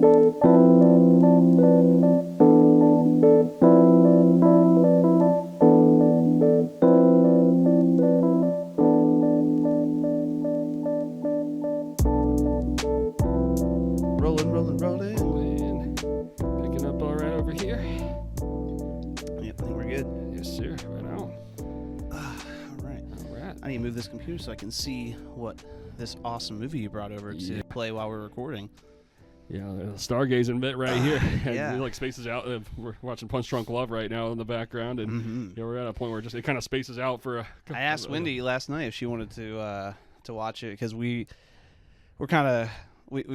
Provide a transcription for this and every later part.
Rolling. Picking up all right over here. Yep, I think we're good. Yes, sir. Right now. All right. All right. I need to move this computer so I can see what this awesome movie you brought over to play while we're recording. Yeah, the stargazing bit right here. Yeah. It like spaces out. We're watching Punch Drunk Love right now in the background, and we're at a point where it kind of spaces out for a. I asked Wendy last night if she wanted to watch it because we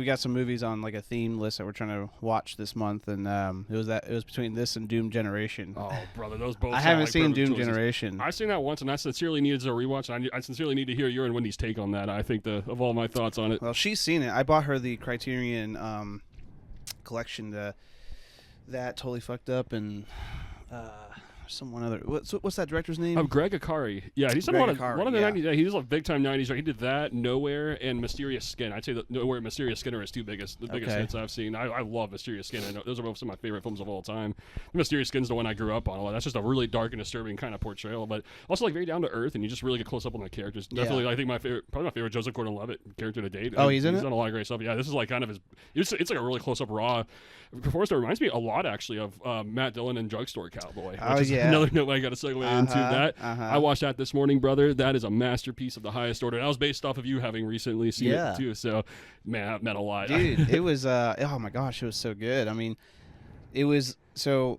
got some movies on like a theme list that we're trying to watch this month, and it was between this and Doom Generation. Oh, brother, those both. I haven't like seen Doom choices. Generation. I've seen that once, and I sincerely needed a rewatch. And I sincerely need to hear your and Wendy's take on that. I think of all my thoughts on it. Well, she's seen it. I bought her the Criterion collection. That totally fucked up, and someone other. What's that director's name? Greg Akari. Yeah, he's done one of the 90s. Yeah, he's like big time 90s. Right? He did that, Nowhere, and Mysterious Skin. I'd say that Nowhere and Mysterious Skin are his two biggest hits I've seen. I love Mysterious Skin. I know those are both some of my favorite films of all time. Mysterious Skin's the one I grew up on. That's just a really dark and disturbing kind of portrayal, but also like very down to earth, and you just really get close up on the characters. Definitely, I think probably my favorite Joseph Gordon-Levitt character to date. Oh, he's in it? He's done a lot of great stuff. Yeah, this is like kind of his. It's like a really close up raw performance that reminds me a lot actually of Matt Dillon and Drugstore Cowboy. Oh, yeah. Another note I got to segue into that. I watched that this morning, brother. That is a masterpiece of the highest order. That was based off of you having recently seen it too. So, man, that meant a lot. Dude, it was, oh my gosh, it was so good. I mean, it was, so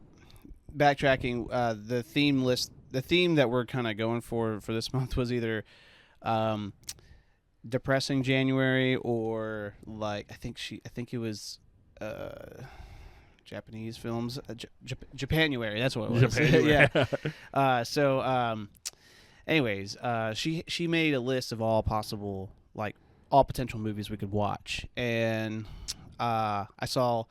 backtracking, the theme that we're kind of going for this month was either depressing January or like, I think it was Japanese films, Japanuary. That's what it was. Yeah. Anyways, she made a list of all possible, like all potential movies we could watch, and I saw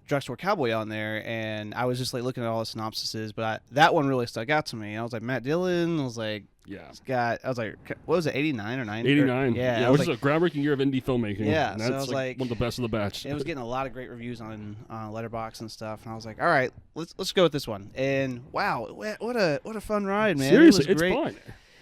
Drugstore Cowboy on there, and I was just like looking at all the synopsises, but that one really stuck out to me. I was like, Matt Dillon. I was like, I was like, what was it, 89 or 90? 89. Yeah, which is a groundbreaking year of indie filmmaking. Yeah, and so that's I was like one of the best of the batch. It was getting a lot of great reviews on Letterboxd and stuff, and I was like, all right, let's go with this one. And wow, what a fun ride, man! Seriously, it was great.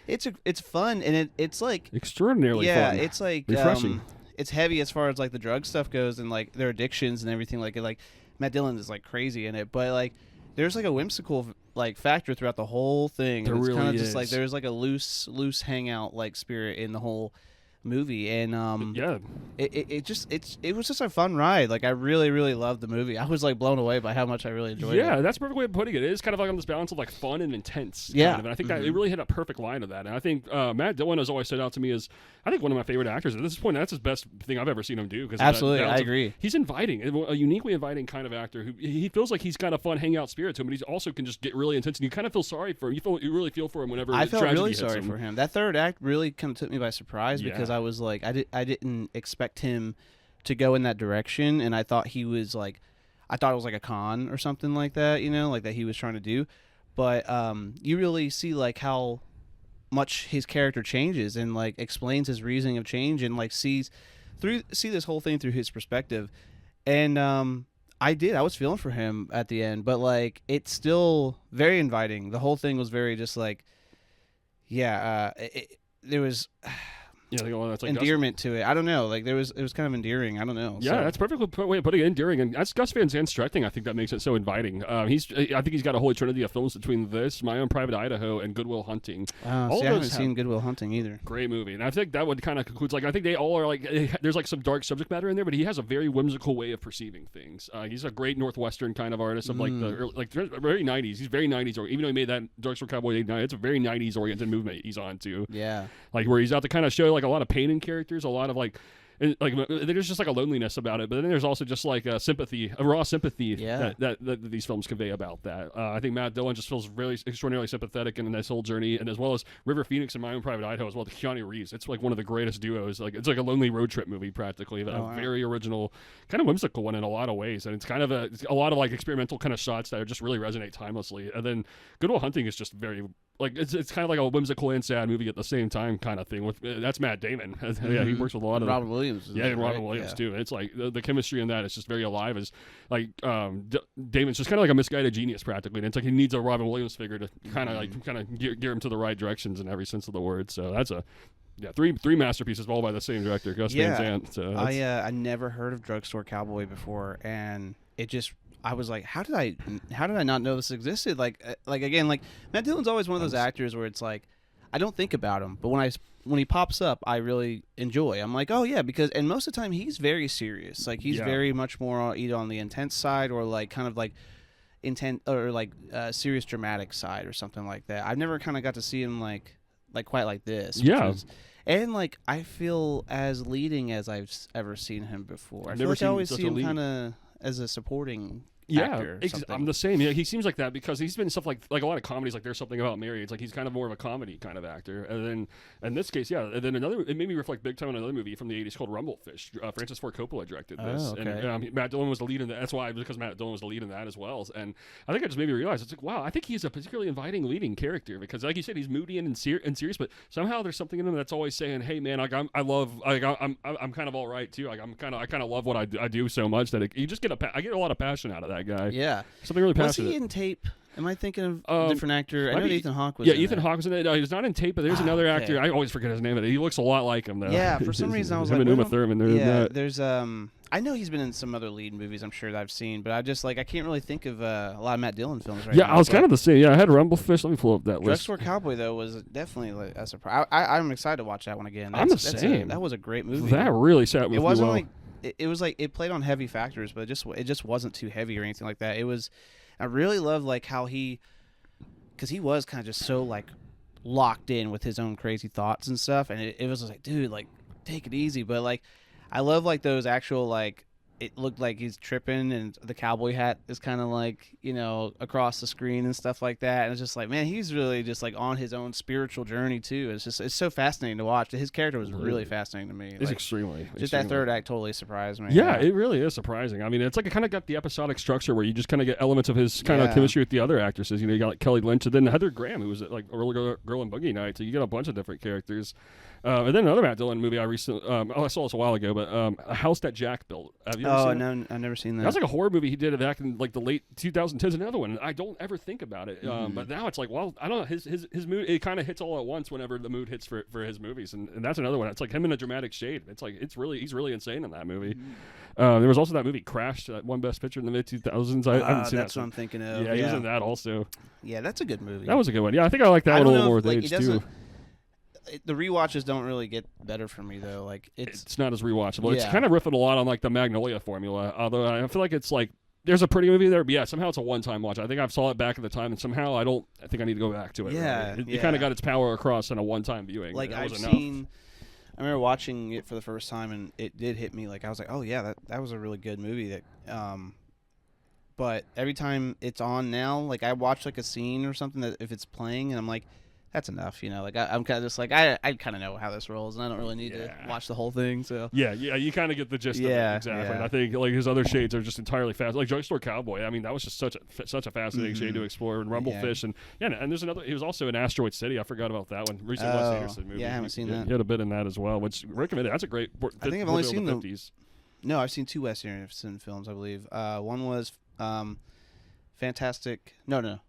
It's fun. It's fun, and it's like extraordinarily fun. Yeah, it's like refreshing. It's heavy as far as like the drug stuff goes, and like their addictions and everything. Like Matt Dillon is like crazy in it, but like there's like a whimsical like factor throughout the whole thing. There it's really kind of is. just like there's like a loose hangout like spirit in the whole movie, and it was just a fun ride. Like I really loved the movie. I was like blown away by how much I really enjoyed it. Yeah, that's a perfect way of putting it. It is kind of like on this balance of like fun and intense. Yeah, kind of. And I think that it really hit a perfect line of that. And I think Matt Dillon has always stood out to me as I think one of my favorite actors. At this point, that's his best thing I've ever seen him do. Absolutely, I agree. He's inviting, a uniquely inviting kind of actor who he feels like he's got a fun hangout spirit to him, but he also can just get really intense, and you kind of feel sorry for him. You really feel for him whenever I felt really hits sorry him. for him. That third act really kind of took me by surprise because I was like, I didn't expect him to go in that direction, and I thought it was like a con or something like that, like that he was trying to do. But you really see like how much his character changes and like explains his reasoning of change and like see this whole thing through his perspective. And I was feeling for him at the end, but like it's still very inviting. The whole thing was very just like, there was that's like endearment to it. I don't know. Like it was kind of endearing. I don't know. Yeah, that's a perfect way of putting it, endearing. And that's Gus Van Sant's directing. I think that makes it so inviting. I think he's got a holy trinity of films between this, My Own Private Idaho, and Good Will Hunting. I haven't seen Good Will Hunting either. Great movie. And I think that one kind of concludes, like, I think they all are like, there's like some dark subject matter in there, but he has a very whimsical way of perceiving things. He's a great Northwestern kind of artist of like the early, very 90s. He's very 90s, or even though he made that Drugstore Cowboy 89, it's a very 90s oriented movement he's on to. Yeah. Like where he's out to kind of show like a lot of pain in characters, a lot of like there's just like a loneliness about it, but then there's also just like a raw sympathy that these films convey about that. I think Matt Dillon just feels really extraordinarily sympathetic in this whole journey, and as well as River Phoenix and My Own Private Idaho, as well as Keanu Reeves. It's like one of the greatest duos. Like it's like a lonely road trip movie practically, very original, kind of whimsical one in a lot of ways, and it's kind of a lot of like experimental kind of shots that just really resonate timelessly. And then Good Will Hunting is just very like it's kind of like a whimsical and sad movie at the same time kind of thing. With that's Matt Damon. Yeah, he works with a lot of Robin Williams. Yeah, and Robin Williams too. It's like the chemistry in that is just very alive. Is like Damon's just kind of like a misguided genius practically, and it's like he needs a Robin Williams figure to kind of gear him to the right directions in every sense of the word. So that's three masterpieces all by the same director, Gus Van Sant. So I never heard of Drugstore Cowboy before, and it just. I was like, how did I not know this existed? Like again, like Matt Dillon's always one of those actors where it's like, I don't think about him, but when he pops up, I really enjoy. I'm like, oh yeah, and most of the time he's very serious. Like he's very much more either on the intense side or like kind of like intent or like serious dramatic side or something like that. I've never kind of got to see him like quite like this. And like I feel as leading as I've ever seen him before. I feel like I always see him kind of as a supporting. I'm the same. Yeah, he seems like that because he's been stuff like a lot of comedies. Like There's Something About Mary. It's like he's kind of more of a comedy kind of actor. And then in this case, and then it made me reflect big time on another movie from the '80s called Rumblefish. Francis Ford Coppola directed this, and Matt Dillon was the lead in that. That's why because Matt Dillon was the lead in that as well. And I think it just made me realize it's like wow, I think he's a particularly inviting leading character because like you said, he's moody and serious, but somehow there's something in him that's always saying, hey man, I'm kind of all right too. Like I kind of love what I do so much that you just I get a lot of passion out of that guy. Yeah. Something really passionate. Was he in Tape? Am I thinking of a different actor? I know Ethan Hawke was in Ethan Hawke was in it. No, he was not in Tape, but there's another actor. I always forget his name. He looks a lot like him, though. Yeah, for some reason I was him like... and Uma Thurman. There's... I know he's been in some other lead movies I'm sure that I've seen, but I just I can't really think of a lot of Matt Dillon films right now. Yeah, I was kind of the same. Yeah, I had Rumblefish. Let me pull up that list. Drugstore Cowboy, though, was definitely a surprise. I'm excited to watch that one again. I'm the same. That was a great movie. That really sat with me well. It wasn't like... It was like... It played on heavy factors, but it just wasn't too heavy or anything like that. It was... I really love like how because he was kind of just so like locked in with his own crazy thoughts and stuff, and it was like, dude, like take it easy. But like, I love like those actual like it looked like he's tripping and the cowboy hat is kind of like across the screen and stuff like that, and it's just like, man, he's really just like on his own spiritual journey too. It's so fascinating to watch. His character was really fascinating to me. It's extremely that third act totally surprised me. Yeah, it really is surprising. I mean, it's like it kind of got the episodic structure where you just kind of get elements of his kind of chemistry with the other actresses. You got like Kelly Lynch and then Heather Graham, who was like a Girl in Boogie Nights. So you get a bunch of different characters. And then another Matt Dillon movie I recently I saw this a while ago, but A House That Jack Built. Have you ever seen it? No, I've never seen that. That was like a horror movie he did back in like the late 2010s. Another one, and I don't ever think about it. But now it's like, well, I don't know. His mood, it kind of hits all at once whenever the mood hits for his movies, and that's another one. It's like him in a dramatic shade. It's like he's really insane in that movie. There was also that movie Crash, that one Best Picture in the mid 2000s. I haven't seen that. That's what I'm thinking of. Yeah, he was in that also. Yeah, that's a good movie. That was a good one. Yeah, I think I like that one a little more with age too. The rewatches don't really get better for me though. Like it's not as rewatchable. It's kind of riffing a lot on like the Magnolia formula. Although I feel like it's like there's a pretty movie there, but yeah, somehow it's a one-time watch. I think I saw it back at the time, and somehow I think I need to go back to it. Yeah, it kind of got its power across in a one-time viewing. Like I remember watching it for the first time, and it did hit me. Like I was like, oh yeah, that was a really good movie. But every time it's on now, like I watch like a scene or something that if it's playing, and I'm like, that's enough, Like I'm kind of just like I kind of know how this rolls, and I don't really need to watch the whole thing. So yeah, you kind of get the gist of it exactly. Yeah. And I think like his other shades are just entirely fast. Like Drugstore Cowboy, I mean that was just such a fascinating shade to explore. And Rumblefish, and there's another. He was also in Asteroid City. I forgot about that one. Recent Wes Anderson movie. Yeah, I haven't seen that. He had a bit in that as well, which recommended. That's a great. I think I've only seen the 50s. No, I've seen two Wes Anderson films, I believe. One was Fantastic. No.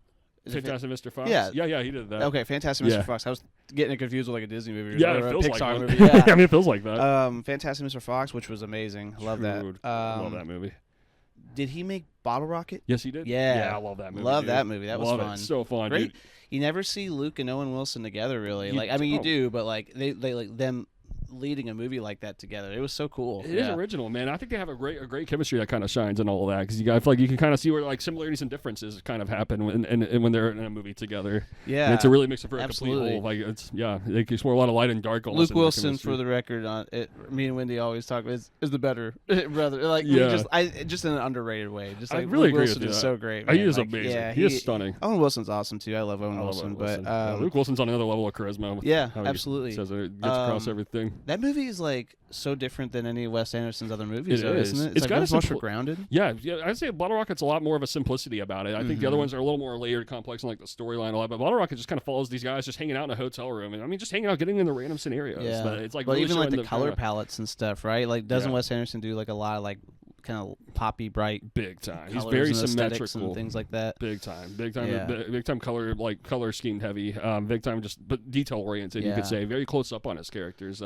Fantastic Mr. Fox? Yeah, he did that. Okay, Fantastic Mr. Fox. I was getting it confused with like a Disney movie or it feels a Pixar like movie. Yeah. I mean, it feels like that. Fantastic Mr. Fox, which was amazing. I love that. Love that movie. Did he make Bottle Rocket? Yes, he did. Yeah, I love that movie. That movie. That was fun. It. So fun, Great. Dude. You never see Luke and Owen Wilson together, really. You do, but like they like them leading a movie like that together. It was so cool. It is original, man. I think they have a great chemistry that kind of shines in all of that because I feel like you can kind of see where like similarities and differences kind of happen when they're in a movie together. Yeah, and it's a really makes it for a complete whole. Like they explore a lot of light and dark. Luke Wilson, for the record, me and Wendy always talk is the better brother. Like just in an underrated way. Just like I really Luke Wilson is so great. He is amazing. Yeah, he is stunning. Owen Wilson's awesome too. I love Owen Wilson, but Luke Wilson's on another level of charisma. Yeah, absolutely. Says it gets across everything. That movie is like so different than any of Wes Anderson's other movies, isn't it? It's like got much more grounded. Yeah, I'd say Bottle Rocket's a lot more of a simplicity about it. I think the other ones are a little more layered, complex, and like the storyline a lot. But Bottle Rocket just kind of follows these guys just hanging out in a hotel room, and I mean, just hanging out, getting in the random scenarios. Yeah, but it's like but really even like the them, color palettes and stuff, right? Like, doesn't Wes Anderson do like a lot of like kind of poppy, bright, big time? He's very symmetrical and things like that. Big time, big time color schemed heavy. Big time, but detail oriented. You could say very close up on his characters.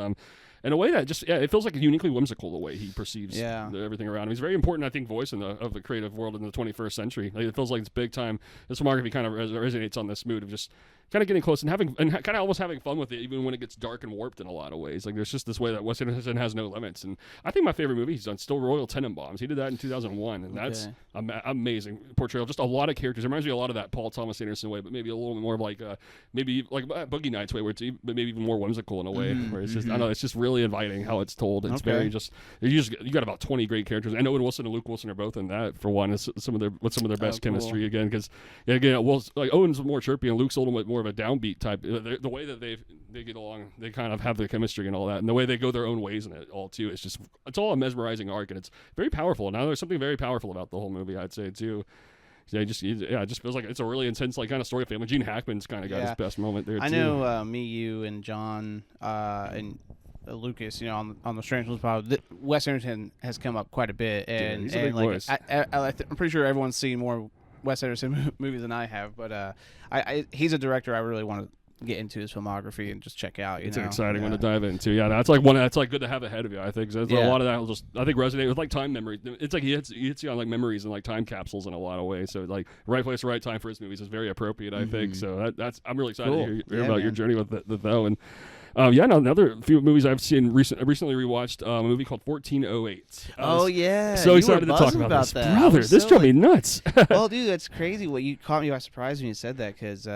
In a way that just it feels like uniquely whimsical the way he perceives everything around him. He's a very important, I think, voice of the creative world in the 21st century. Like, it feels like it's big time. His filmography kind of resonates on this mood of just kind of getting close and kind of almost having fun with it, even when it gets dark and warped in a lot of ways. Like, there's just this way that Wes Anderson has no limits. And I think my favorite movie he's done still Royal Tenenbaums. He did that in 2001, and that's amazing portrayal. Just a lot of characters. It reminds me a lot of that Paul Thomas Anderson way, but maybe a little bit more of like maybe like Boogie Nights way, where it's maybe even more whimsical in a way. Where it's just I don't know, it's just really inviting how it's told. It's very just you got about 20 great characters. And Owen Wilson and Luke Wilson are both in that for one. It's some of their best chemistry again, because like Owen's more chirpy and Luke's a little bit more of a downbeat type. The way that they get along, they kind of have the chemistry and all that, and the way they go their own ways in it all too. It's all a mesmerizing arc, and it's very powerful. Now there's something very powerful about the whole movie, I'd say too. Yeah, it just feels like it's a really intense, like, kind of story of family. Gene Hackman's kind of got his best moment there too. I know me, you, and John, and Lucas, on the Strange Ones pod, Wes Anderson has come up quite a bit, and he's a big like voice. I'm pretty sure everyone's seen more Wes Anderson movies than I have, but he's a director I really want to get into his filmography and just check out. It's an exciting one to dive into. Yeah, that's like one that's like good to have ahead of you. I think a lot of that will just I think resonate with like time memory. It's like he hits you on like memories and like time capsules in a lot of ways. So like right place, right time for his movies is very appropriate. I think so. That's I'm really excited to hear about your journey with though. And another few movies I've seen recently rewatched a movie called 1408. So excited to talk about this. That. Brother, this drove me nuts. Well, dude, that's crazy. What you caught me by surprise when you said that, because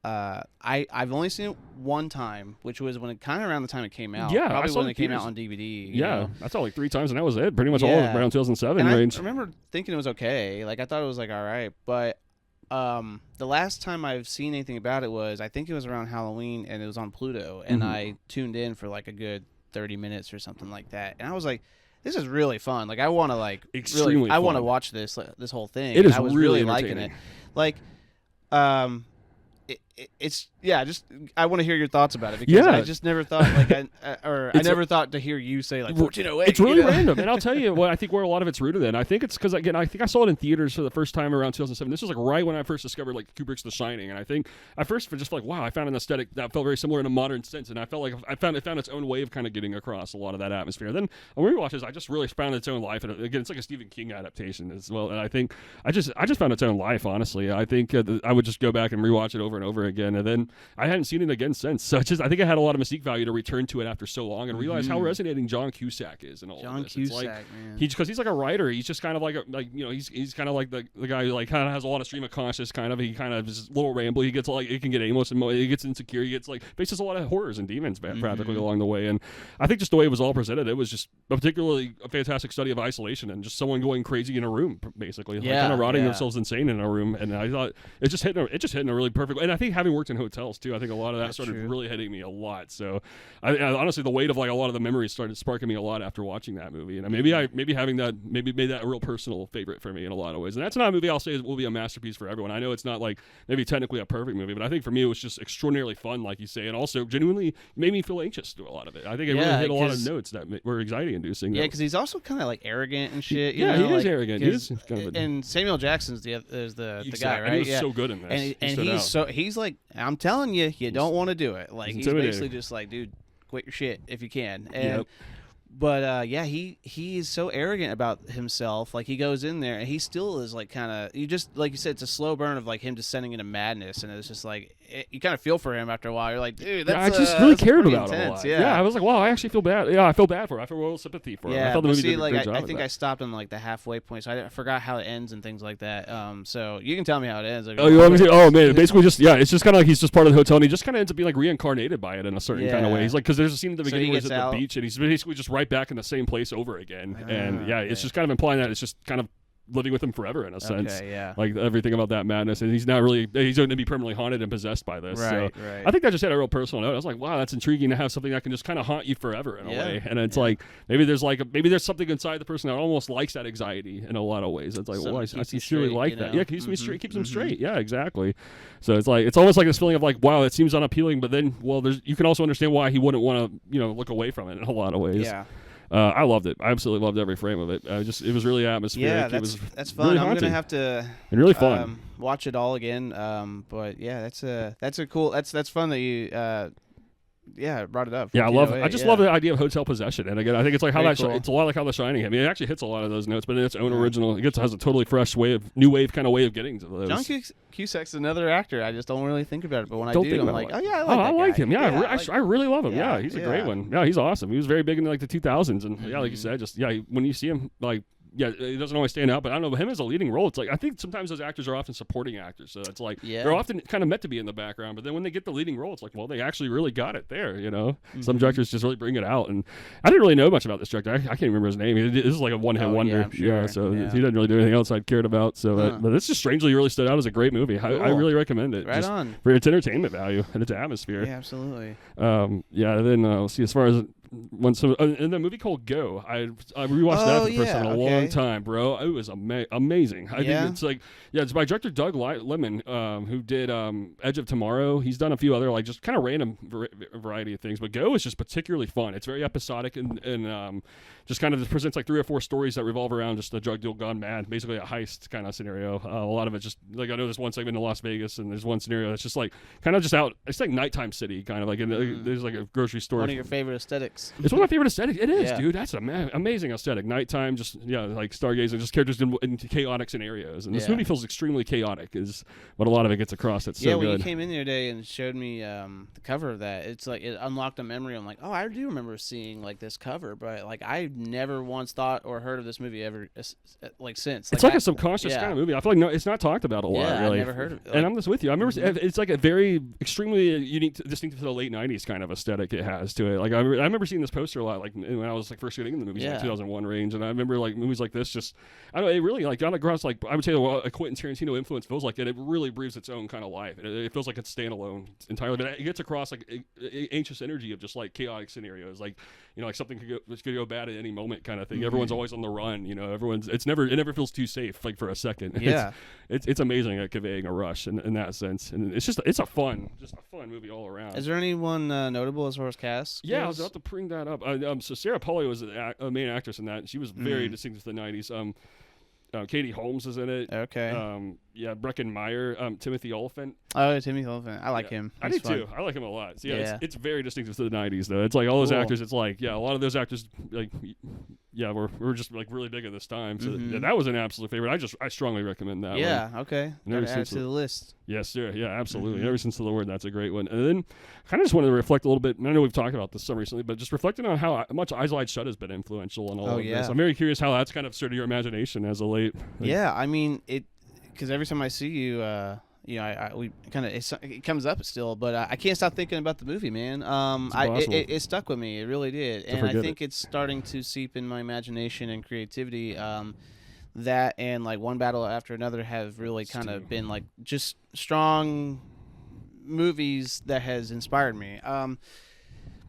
I've only seen it one time, which was when it kind of around the time it came out. Yeah, probably when it came out on DVD. I saw like 3 times, and that was it. Pretty much all around 2007 range. I remember thinking it was okay. Like, I thought it was like all right, but the last time I've seen anything about it was, I think it was around Halloween, and it was on Pluto, and I tuned in for like a good 30 minutes or something like that, and I was like, this is really fun. Like, I want to I want to watch this whole thing. It is. I was really liking it. Like, it's just I want to hear your thoughts about it, because I just never thought I never thought to hear you say like 1408. It's really random, and I'll tell you what I think where a lot of it's rooted in. I think it's because again I think I saw it in theaters for the first time around 2007. This was like right when I first discovered like Kubrick's The Shining, and I think I first just like wow, I found an aesthetic that felt very similar in a modern sense, and I felt like it found its own way of kind of getting across a lot of that atmosphere. Then on rewatches, I just really found its own life, and again it's like a Stephen King adaptation as well, and I think I just found its own life. Honestly, I think I would just go back and rewatch it over and over again, and then I hadn't seen it again since. So I think it had a lot of mystique value to return to it after so long and realize how resonating John Cusack is and all of this. Cusack, like, man. Because he's like a writer. He's just kind of like he's kind of like the guy who like kind of has a lot of stream of conscious kind of. He kind of is a little rambly. He gets like it can get aimless and he gets insecure. He gets like faces a lot of horrors and demons practically along the way. And I think just the way it was all presented, it was just particularly a fantastic study of isolation and just someone going crazy in a room, basically, like kind of rotting themselves insane in a room. And I thought it just hit in a really perfect way. And I think having worked in hotels too, I think a lot of that started really hitting me a lot. So I honestly, the weight of like a lot of the memories started sparking me a lot after watching that movie. And maybe having that maybe made that a real personal favorite for me in a lot of ways. And that's not a movie I'll say will be a masterpiece for everyone. I know it's not like maybe technically a perfect movie, but I think for me it was just extraordinarily fun, like you say, and also genuinely made me feel anxious through a lot of it. I think it really hit a lot of notes that were anxiety inducing. Yeah, because he's also kind of like arrogant and shit. He is arrogant. He is kind of and Samuel Jackson's the guy, right? He was so good in this. And he's like, I'm telling you, you don't want to do it. Like, he's basically just like, dude, quit your shit if you can. And but he is so arrogant about himself. Like, he goes in there and he still is like kind of, you just like you said, it's a slow burn of like him descending into madness, and it's just like you kind of feel for him after a while. You're like, dude, that's I just really cared about intense. It a lot. Yeah, I was like, wow, I actually feel bad. Yeah, I feel bad for him. I feel real sympathy for him. I felt the movie did a great job I think I stopped on like the halfway point, so I forgot how it ends and things like that. So you can tell me how it ends. You want me to? Oh man, basically just it's just kind of like he's just part of the hotel, and he just kind of ends up being like reincarnated by it in a certain kind of way. He's like, because there's a scene at the beginning where he's at the beach, and he's basically just right back in the same place over again. And it's just kind of implying that it's just kind of living with him forever in a sense. Yeah. Like everything about that madness, and he's going to be permanently haunted and possessed by this. Right. I think that just had a real personal note. I was like, wow, that's intriguing to have something that can just kind of haunt you forever in a way. And it's like maybe there's something inside the person that almost likes that anxiety in a lot of ways. It's like, well, I sincerely like that. Yeah, keeps me straight, keeps him straight. Yeah, exactly. So it's like it's almost like this feeling of like, wow, it seems unappealing, but then you can also understand why he wouldn't want to look away from it in a lot of ways. Yeah. I loved it. I absolutely loved every frame of it. It was really atmospheric. Yeah, that's fun. Really I'm haunting. gonna have to and really fun. Watch it all again. But yeah, that's a cool. That's fun that you brought it up. Yeah, I just love the idea of hotel possession. And again, I think it's like how it's a lot like how The Shining. I mean, it actually hits a lot of those notes, but in its own original, has a totally fresh new wave kind of way of getting to those. John Cusack's another actor. I just don't really think about it, but when I do, I'm like, oh yeah, I like him. Yeah, I I really love him. Yeah, he's a great yeah. one. Yeah, he's awesome. He was very big in like the 2000s, and yeah, like you said, when you see him, like. Yeah, it doesn't always stand out, but I don't know. But him as a leading role, it's like I think sometimes those actors are often supporting actors, so it's like they're often kind of meant to be in the background. But then when they get the leading role, it's like, well, they actually really got it there. Some directors just really bring it out, and I didn't really know much about this director. I can't remember his name. This is like a one-hit wonder. I'm sure. So he didn't really do anything else I cared about. So, but this just strangely really stood out as a great movie. Cool. I really recommend it. Right on for its entertainment value and its atmosphere. Yeah, absolutely. Then let's see. As far as in the movie called Go, I rewatched that for the first time in a long time, bro. It was amazing. I think it's by director Doug Lemon, who did Edge of Tomorrow. He's done a few other like just kind of random variety of things, but Go is just particularly fun. It's very episodic and just kind of presents like 3 or 4 stories that revolve around just a drug deal gone mad, basically a heist kind of scenario. A lot of it just like I know there's one segment in Las Vegas, and there's one scenario that's just like kind of just out. It's like nighttime city, kind of like there's like a grocery store. One of your favorite aesthetics. It's one of my favorite aesthetics. It is, dude. That's amazing aesthetic. Nighttime, just like stargazing, just characters in chaotic scenarios. And this movie feels extremely chaotic, is what a lot of it gets across. It's so good. When you came in the other day and showed me the cover of that, it's like it unlocked a memory. I'm like, oh, I do remember seeing like this cover, but like I never once thought or heard of this movie ever like since. It's like a subconscious kind of movie. I feel like it's not talked about a lot. Yeah, really. I've never heard of it. And I'm just with you. I remember it's like a very extremely unique, distinctive to the late '90s kind of aesthetic it has to it. Like I remember seeing this poster a lot, like when I was like first getting into the movies in like 2001 range, and I remember like movies like this just I don't know, it really like got across like I would say a Quentin Tarantino influence feels like, and it really breathes its own kind of life. It feels like it's standalone entirely, but it gets across like anxious energy of just like chaotic scenarios, like like something could go bad at any moment kind of thing. Everyone's always on the run, it never feels too safe like for a second. Yeah, it's amazing at conveying a rush in that sense, and it's a fun movie all around. Is there anyone notable as far as cast? Yeah, I was about to bring that up. So Sarah Polley was a main actress in that, and she was very distinctive to the '90s. Katie Holmes is in it. Okay. Breckin Meyer, Timothy Olyphant. Oh, Timothy Olyphant. I like him. I do too. I like him a lot. So it's very distinctive to the '90s though. It's like all those actors. It's like a lot of those actors like we're just like really big at this time. So that was an absolute favorite. I strongly recommend that. Yeah. Okay. Gotta add it to the list. Yes, sir. Yeah, absolutely. Ever since the Lord, that's a great one. And then kind of just wanted to reflect a little bit. I know we've talked about this some recently, but just reflecting on how much Eyes Wide Shut has been influential in all of this. I'm very curious how that's kind of stirred your imagination as a late. I mean it, because every time I see you, we kind of it comes up still, but I can't stop thinking about the movie, man. It stuck with me. It really did, and I think it's starting to seep in my imagination and creativity. That and like One Battle After Another have really kind of been like just strong movies that has inspired me.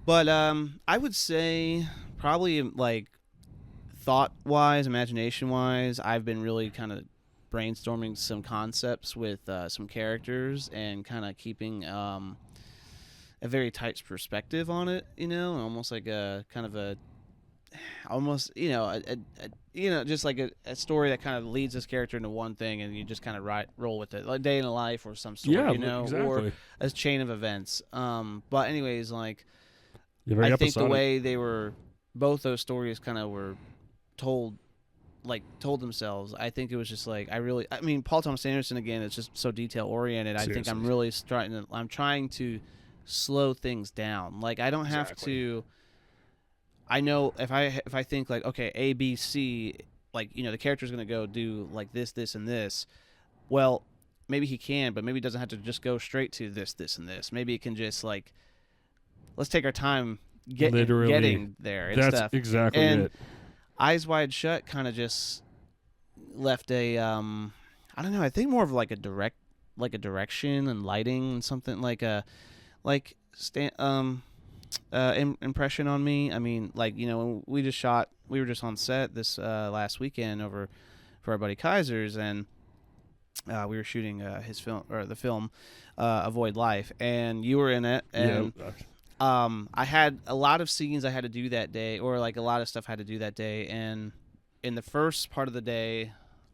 But I would say probably like thought-wise, imagination-wise, I've been really kind of brainstorming some concepts with some characters and kind of keeping a very tight perspective on it, almost like a kind of a almost just like a story that kind of leads this character into one thing, and you just kind of roll with it, like Day in the Life or some sort, exactly. Or a chain of events. But anyways, like I think the way they were, both those stories kind of were told themselves. I think it was just like Paul Thomas Anderson again is just so detail oriented. I think I'm really I'm trying to slow things down. Like I don't have to. I know if I think like, okay, A, B, C, like, the character's going to go do like this, and this. Well, maybe he can, but maybe he doesn't have to just go straight to this, and this. Maybe it can just like, let's take our time getting there and that's stuff. Exactly and it. Eyes Wide Shut kind of just left a I don't know, I think more of like a direction and lighting and something like a impression on me. I mean, like, when we were just on set this last weekend over for our buddy Kaiser's, and we were shooting his film, or the film Avoid Life, and you were in it, and I had a lot of scenes I had to do that day, or like a lot of stuff I had to do that day, and in the first part of the day,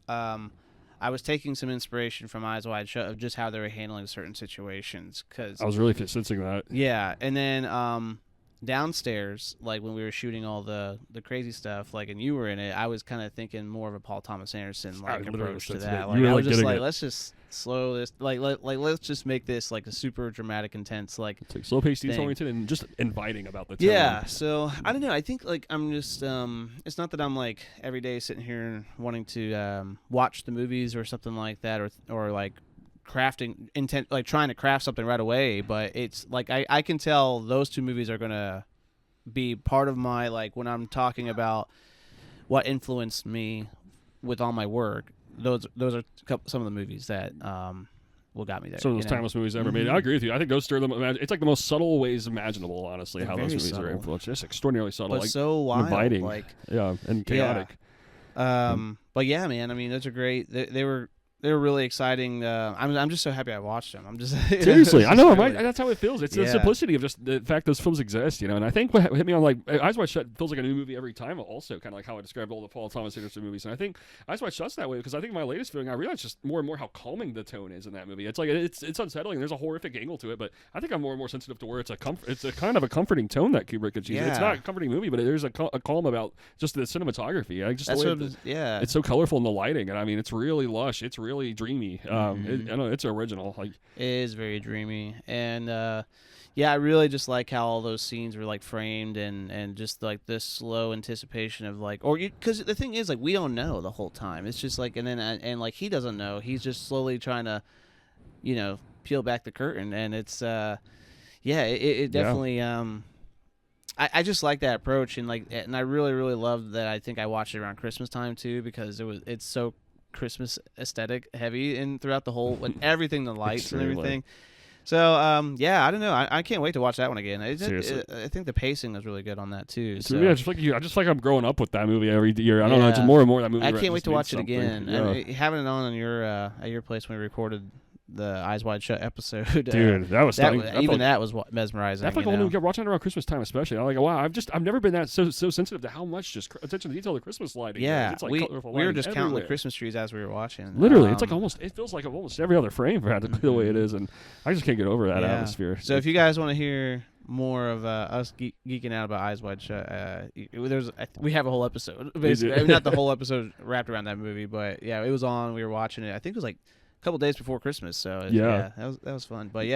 I was taking some inspiration from Eyes Wide Shut of just how they were handling certain situations. Cause, I was really sensing that. Yeah, and then downstairs, like when we were shooting all the crazy stuff, like, and you were in it, I was kind of thinking more of a Paul Thomas Anderson like approach to that. Like, I was just like, let's just slow this, like let's just make this like a super dramatic, intense, like it's like slow paced, detail oriented, and just inviting about the tone. Yeah, so I don't know. I think like I'm just it's not that I'm like every day sitting here wanting to watch the movies or something like that, or like crafting intent, like trying to craft something right away, but it's like I can tell those two movies are gonna be part of my, like, when I'm talking about what influenced me with all my work, those are some of the movies that what got me there. Some of those timeless movies ever made. I agree with you. I think those stir them. It's like the most subtle ways imaginable, honestly, how those movies are influenced. Just extraordinarily subtle, but like so wild, inviting, like, and chaotic. But yeah, man. I mean, those are great. They were really exciting. I'm just so happy I watched them. I'm just seriously, I know, really, right? That's how it feels. It's the simplicity of just the fact those films exist, And I think what hit me on, like, Eyes Wide Shut feels like a new movie every time. Also, kind of like how I described all the Paul Thomas Anderson movies, and I think Eyes Wide Shut's that way because I think my latest viewing, I realized just more and more how calming the tone is in that movie. It's like it's unsettling. There's a horrific angle to it, but I think I'm more and more sensitive to where it's a kind of a comforting tone that Kubrick achieves. Yeah. It's not a comforting movie, but there's a calm about just the cinematography. It's so colorful in the lighting, and I mean, it's really lush. It's really dreamy. I know it's original. Like, it is very dreamy, and I really just like how all those scenes were like framed, and just like this slow anticipation of like, because the thing is, like, we don't know the whole time. It's just like, and like he doesn't know. He's just slowly trying to, peel back the curtain, and it's it definitely. I just like that approach, and I really, really loved that. I think I watched it around Christmas time too, because it's so Christmas aesthetic heavy and throughout the whole, with everything, the lights and everything. So I don't know. I can't wait to watch that one again. I think the pacing was really good on that too. So yeah, just like you, I just like I'm growing up with that movie every year. I don't know, just more and more that movie. I can't wait to watch it again. Yeah. And having it on your at your place when we recorded the Eyes Wide Shut episode, dude, that was stunning. That was mesmerizing. That's like when we watching it around Christmas time, especially. I'm like, wow, I've never been that so sensitive to how much just attention to detail the Christmas lighting. Yeah, it's like we were just counting the Christmas trees as we were watching. Literally, it's like it feels like almost every other frame practically the way it is, and I just can't get over that atmosphere. So if you guys want to hear more of us geeking out about Eyes Wide Shut, we have a whole episode, basically. Not the whole episode wrapped around that movie, but yeah, it was on. We were watching it. I think it was like couple days before Christmas, so that was fun. But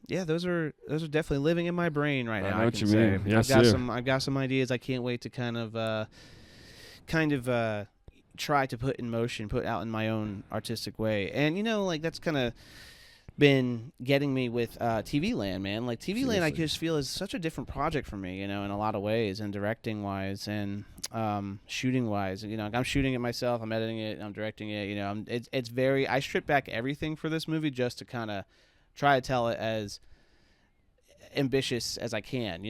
those are definitely living in my brain right now. I know what you mean. Yes, I've got some ideas. I can't wait to kind of try to put out in my own artistic way. And like that's kind of been getting me with TV Land, man. Like TV Land, I just feel is such a different project for me, in a lot of ways, and directing wise and shooting wise. I'm shooting it myself, I'm editing it, I'm directing it. It's very. I stripped back everything for this movie just to kind of try to tell it as ambitious as I can,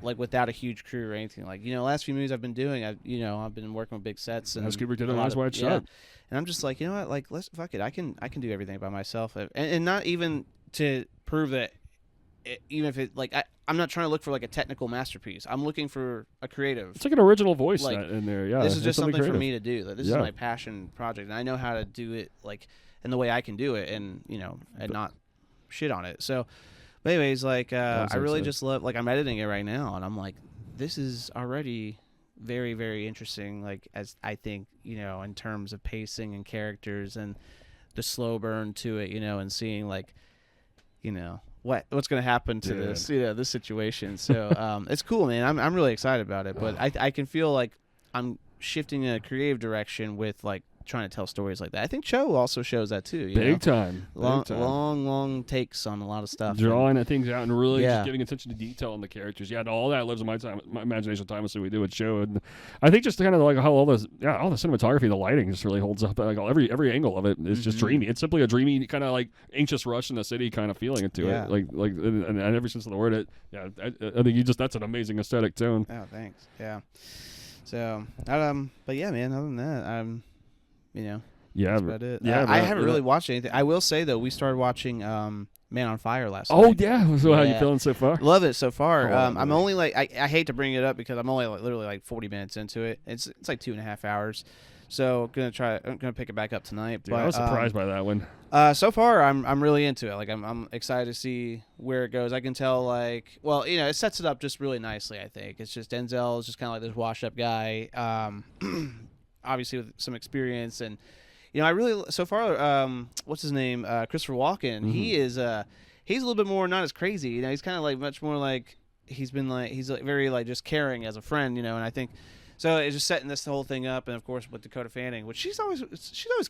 like without a huge crew or anything. Like, last few movies I've been doing, I've been working with big sets, and Kubrick did Eyes Wide Shut. And I'm just like, you know what, like, let's fuck it. I can do everything by myself, and not even to prove that. Even if it, like, I'm not trying to look for like a technical masterpiece. I'm looking for a creative. It's like an original voice in there. Yeah, this is just something for me to do. Like, this is my passion project, and I know how to do it, like, in the way I can do it, and and not shit on it. So, but anyways, like, I really just love, like, I'm editing it right now, and I'm like, this is already very, very interesting, like, as I think, in terms of pacing and characters and the slow burn to it, and seeing, like, what's going to happen to this situation. So it's cool, man. I'm really excited about it, but I can feel like I'm shifting in a creative direction with, like, trying to tell stories like that. I think Cho also shows that too. Big time. Long takes on a lot of stuff. Drawing things out and really just giving attention to detail on the characters. Yeah, all that lives in my imagination timelessly. We do with Cho, and I think just kind of like how all the cinematography, the lighting just really holds up. Like every angle of it is just dreamy. It's simply a dreamy kind of like anxious rush in the city kind of feeling to it. Like and every sense of the word. I think that's an amazing aesthetic tone. Oh, thanks. Yeah. So, but yeah, man. Other than that, that's about it. Yeah, I haven't really watched anything. I will say though, we started watching Man on Fire last night. Oh yeah. So how you feeling so far? Love it so far. I'm only like I hate to bring it up because I'm only literally like 40 minutes into it. It's like 2.5 hours. So I'm gonna pick it back up tonight. Dude, but I was surprised by that one. So far I'm really into it. Like I'm excited to see where it goes. I can tell it sets it up just really nicely. I think it's just Denzel is just kind of like this washed up guy, obviously with some experience, and I really so far what's his name, Christopher Walken. Mm-hmm. He's a little bit more not as crazy. He's kind of like much more like he's like very like just caring as a friend. And I think. So it's just setting this whole thing up, and of course with Dakota Fanning, which she's always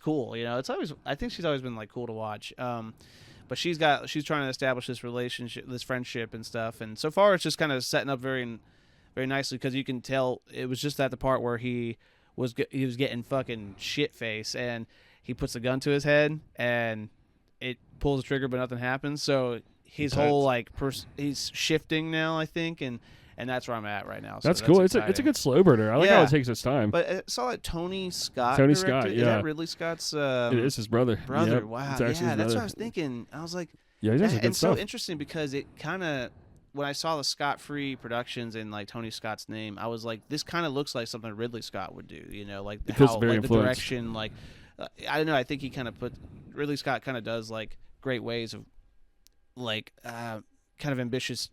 cool. I think she's always been like cool to watch. But she's trying to establish this relationship, this friendship and stuff. And so far it's just kind of setting up very, very nicely because you can tell it was just at the part where he was getting fucking shit face, and he puts a gun to his head and it pulls the trigger, but nothing happens. So his whole he's shifting now, I think, and that's where I'm at right now. So that's cool. It's a good slow burner. I like how it takes its time. But I saw it Tony Scott. Is that Ridley Scott's? It is his brother. Yep. Wow. That's what I was thinking. I was like, he's actually good stuff. So interesting because it kind of when I saw the Scott Free Productions and like Tony Scott's name, I was like, this kind of looks like something Ridley Scott would do. Like how like the direction, like I don't know. I think he kind of Ridley Scott kind of does like great ways of like kind of ambitious.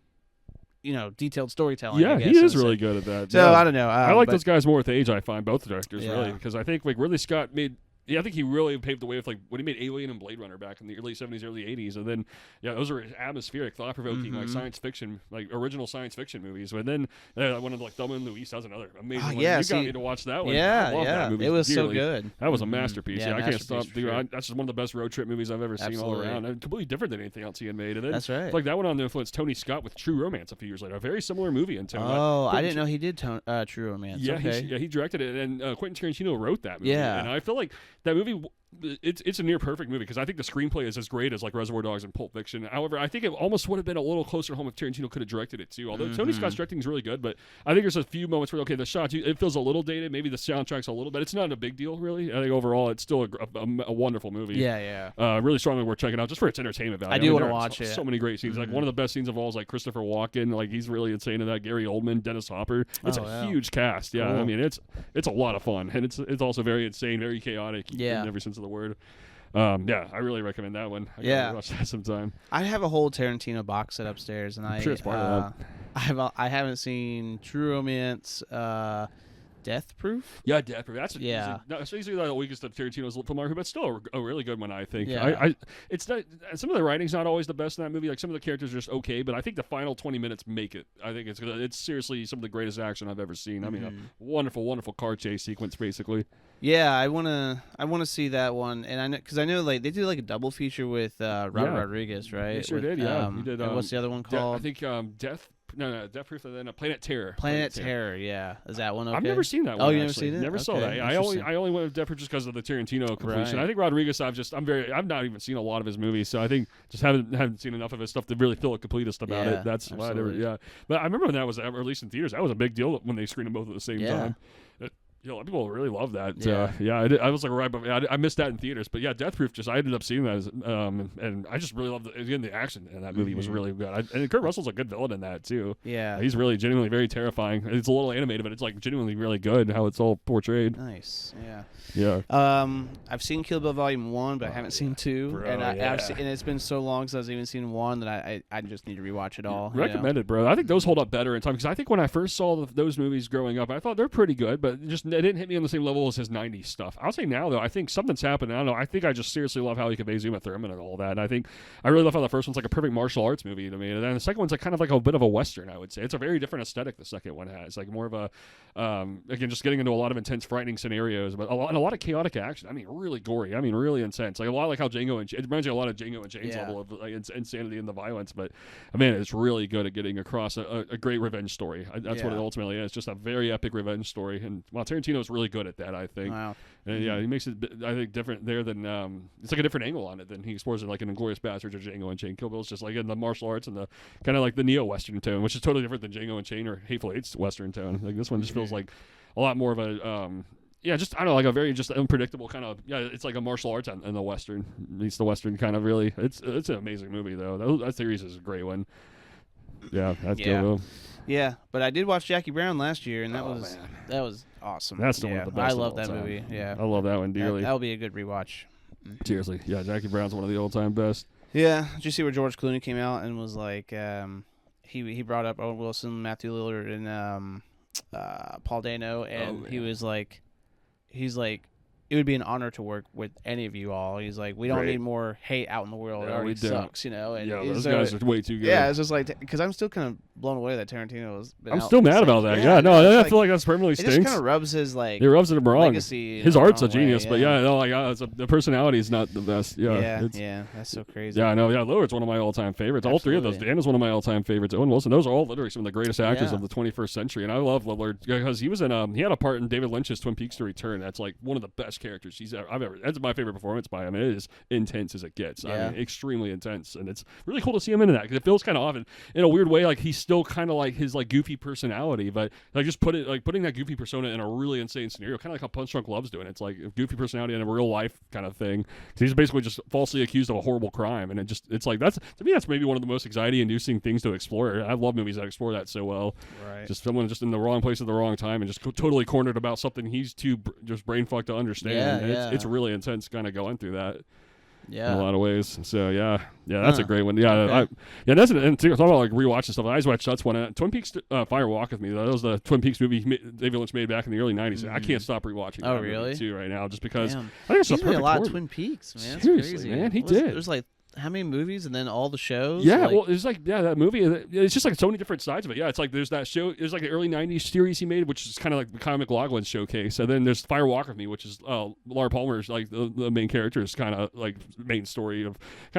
Detailed storytelling. Yeah, he is really good at that. So I don't know. I like those guys more with age. I find both directors really because I think like Ridley Scott made. Yeah, I think he really paved the way with like when he made Alien and Blade Runner back in the early 70s, early 80s, and then those are atmospheric, thought-provoking, like science fiction, like original science fiction movies. And then one of like Thelma and Louise, that was another amazing one. You got me to watch that one. Yeah, I love that movie. It was dearly. So good. That was a masterpiece. I can't stop. Dude, that's just one of the best road trip movies I've ever seen all around. And completely different than anything else he had made. And then, that's right. Like that one on the influence Tony Scott with True Romance a few years later. A very similar movie in tone. Oh, I didn't know he did True Romance. Yeah, okay. he directed it, and Quentin Tarantino wrote that movie. Yeah, and I feel like that movie. It's a near perfect movie because I think the screenplay is as great as like Reservoir Dogs and Pulp Fiction. However, I think it almost would have been a little closer to home if Tarantino could have directed it too. Although Tony Scott's directing is really good, but I think there's a few moments where the shots it feels a little dated. Maybe the soundtrack's a little bit. It's not a big deal really. I think overall it's still a wonderful movie. Yeah. Really strongly worth checking out just for its entertainment value. I do want to watch it. So many great scenes. Like one of the best scenes of all is like Christopher Walken. Like he's really insane in that. Gary Oldman, Dennis Hopper. It's a huge cast. Yeah, cool. I mean it's a lot of fun and it's also very insane, very chaotic. In every sense of the word. I really recommend that one. I gotta watch that sometime. I have a whole Tarantino box set upstairs, and I'm sure it's part of that. I haven't seen True Romance, Death Proof. Yeah, Death Proof. That's it's easily the weakest of Tarantino's filmography, but still a really good one, I think. Yeah. It's not, some of the writing's not always the best in that movie. Like some of the characters are just okay, but I think the final 20 minutes make it. I think it's seriously some of the greatest action I've ever seen. I mean, a wonderful, wonderful car chase sequence, basically. Yeah, I wanna see that one, and I know like they did like a double feature with Robert Rodriguez, right? They sure did. Yeah, he did. What's the other one called? I think Death Proof, and then Planet Terror. Planet Terror, yeah. Is that one okay? I've never seen that one. Oh, you never seen it? Never saw that. I only went with Death Proof just because of the Tarantino completion. Right. I think Rodriguez, I've not even seen a lot of his movies, so I think just haven't seen enough of his stuff to really feel a completist about it. That's why But I remember when that was released in theaters. That was a big deal when they screened them both at the same time. A lot of people really love that. I was like, I missed that in theaters, but Death Proof. I ended up seeing that, and I just really loved the action in that movie was really good. And Kurt Russell's a good villain in that too. Yeah, he's really genuinely very terrifying. It's a little animated, but it's like genuinely really good how it's all portrayed. Nice. Yeah. I've seen Kill Bill Volume 1, but I haven't seen 2, bro, and it's been so long since I've even seen 1 that I just need to rewatch it all. Recommended, bro. I think those hold up better in time because I think when I first saw those movies growing up, I thought they're pretty good, but just didn't hit me on the same level as his 90s stuff. I'll say now, though, I think something's happened. I don't know. I think I just seriously love how he conveys Uma Thurman and all that. And I really love how the first one's like a perfect martial arts movie to me. And then the second one's like kind of like a bit of a Western, I would say. It's a very different aesthetic the second one has. Like more of a, again, just getting into a lot of intense, frightening scenarios, but a lot of chaotic action. I mean, really gory. I mean, really intense. Like a lot like how Django and it reminds me a lot of Django and Jane's level of like, insanity and the violence. But man, it's really good at getting across a great revenge story. That's what it ultimately is. Just a very epic revenge story. And Tarantino's really good at that, I think. Wow. And yeah, he makes it, I think, different there than it's like a different angle on it than he explores it like in Inglourious Basterds or Django Unchained. Kill Bill's just like in the martial arts and the kind of like the neo-Western tone, which is totally different than Django Unchained or Hateful Eight's Western tone. Like this one just feels like a lot more of a just I don't know, like a very just unpredictable kind of it's like a martial arts and the Western meets the Western kind of really. It's an amazing movie though. That series is a great one. Yeah, that's good. Yeah, but I did watch Jackie Brown last year, and that was awesome. That's one of the best. I love that movie. Yeah, I love that one dearly. That'll be a good rewatch. Seriously, yeah, Jackie Brown's one of the all-time best. Yeah, did you see where George Clooney came out and was like, he brought up Owen Wilson, Matthew Lillard, and Paul Dano, and he was like, it would be an honor to work with any of you all. He's like, we don't need more hate out in the world. It already sucks, you know. And those guys are way too good. Yeah, it's just like, because I'm still kind of blown away that Tarantino was. I'm still mad about that. Yeah, no, I feel like that's permanently stinks. It just kind of rubs his it rubs it wrong. Legacy. His art's a genius, but the personality is not the best. Yeah, that's so crazy. Yeah, I know. Yeah, Lillard's one of my all-time favorites. All three of those. Dan is one of my all-time favorites. Owen Wilson. Those are all literally some of the greatest actors of the 21st century, and I love Lillard because he was in. He had a part in David Lynch's Twin Peaks: To Return. That's like one of the best characters I've ever. That's my favorite performance by him. It is intense as it gets. I mean, extremely intense, and it's really cool to see him into that because it feels kind of off in a weird way. Like he's still kind of like his like goofy personality, but like just putting that goofy persona in a really insane scenario, kind of like how Punch Drunk Love's doing. It's like a goofy personality in a real life kind of thing. He's basically just falsely accused of a horrible crime, and it's like that's to me that's maybe one of the most anxiety-inducing things to explore. I love movies that explore that so well. Right. Just someone just in the wrong place at the wrong time and just totally cornered about something he's too just brain fucked to understand. It's really intense, kind of going through that. Yeah, in a lot of ways. So that's a great one. Yeah, that's and talking about like rewatching stuff. I just watched that's one. Twin Peaks Fire Walk with Me. That was the Twin Peaks movie David Lynch made back in the early '90s. I can't stop rewatching. Oh, really? Too right now, just because Damn. I think it's He's made a lot of Twin Peaks, man. Seriously, crazy. Man, he did. There's like how many movies and then all the shows? Yeah, well, it's like that movie. It's just like so many different sides of it. Yeah, it's like there's that show. There's like the early '90s series he made, which is kind of like the Kyle MacLachlan showcase. And then there's Fire Walk with Me, which is Laura Palmer's like the main character's kind of like main story of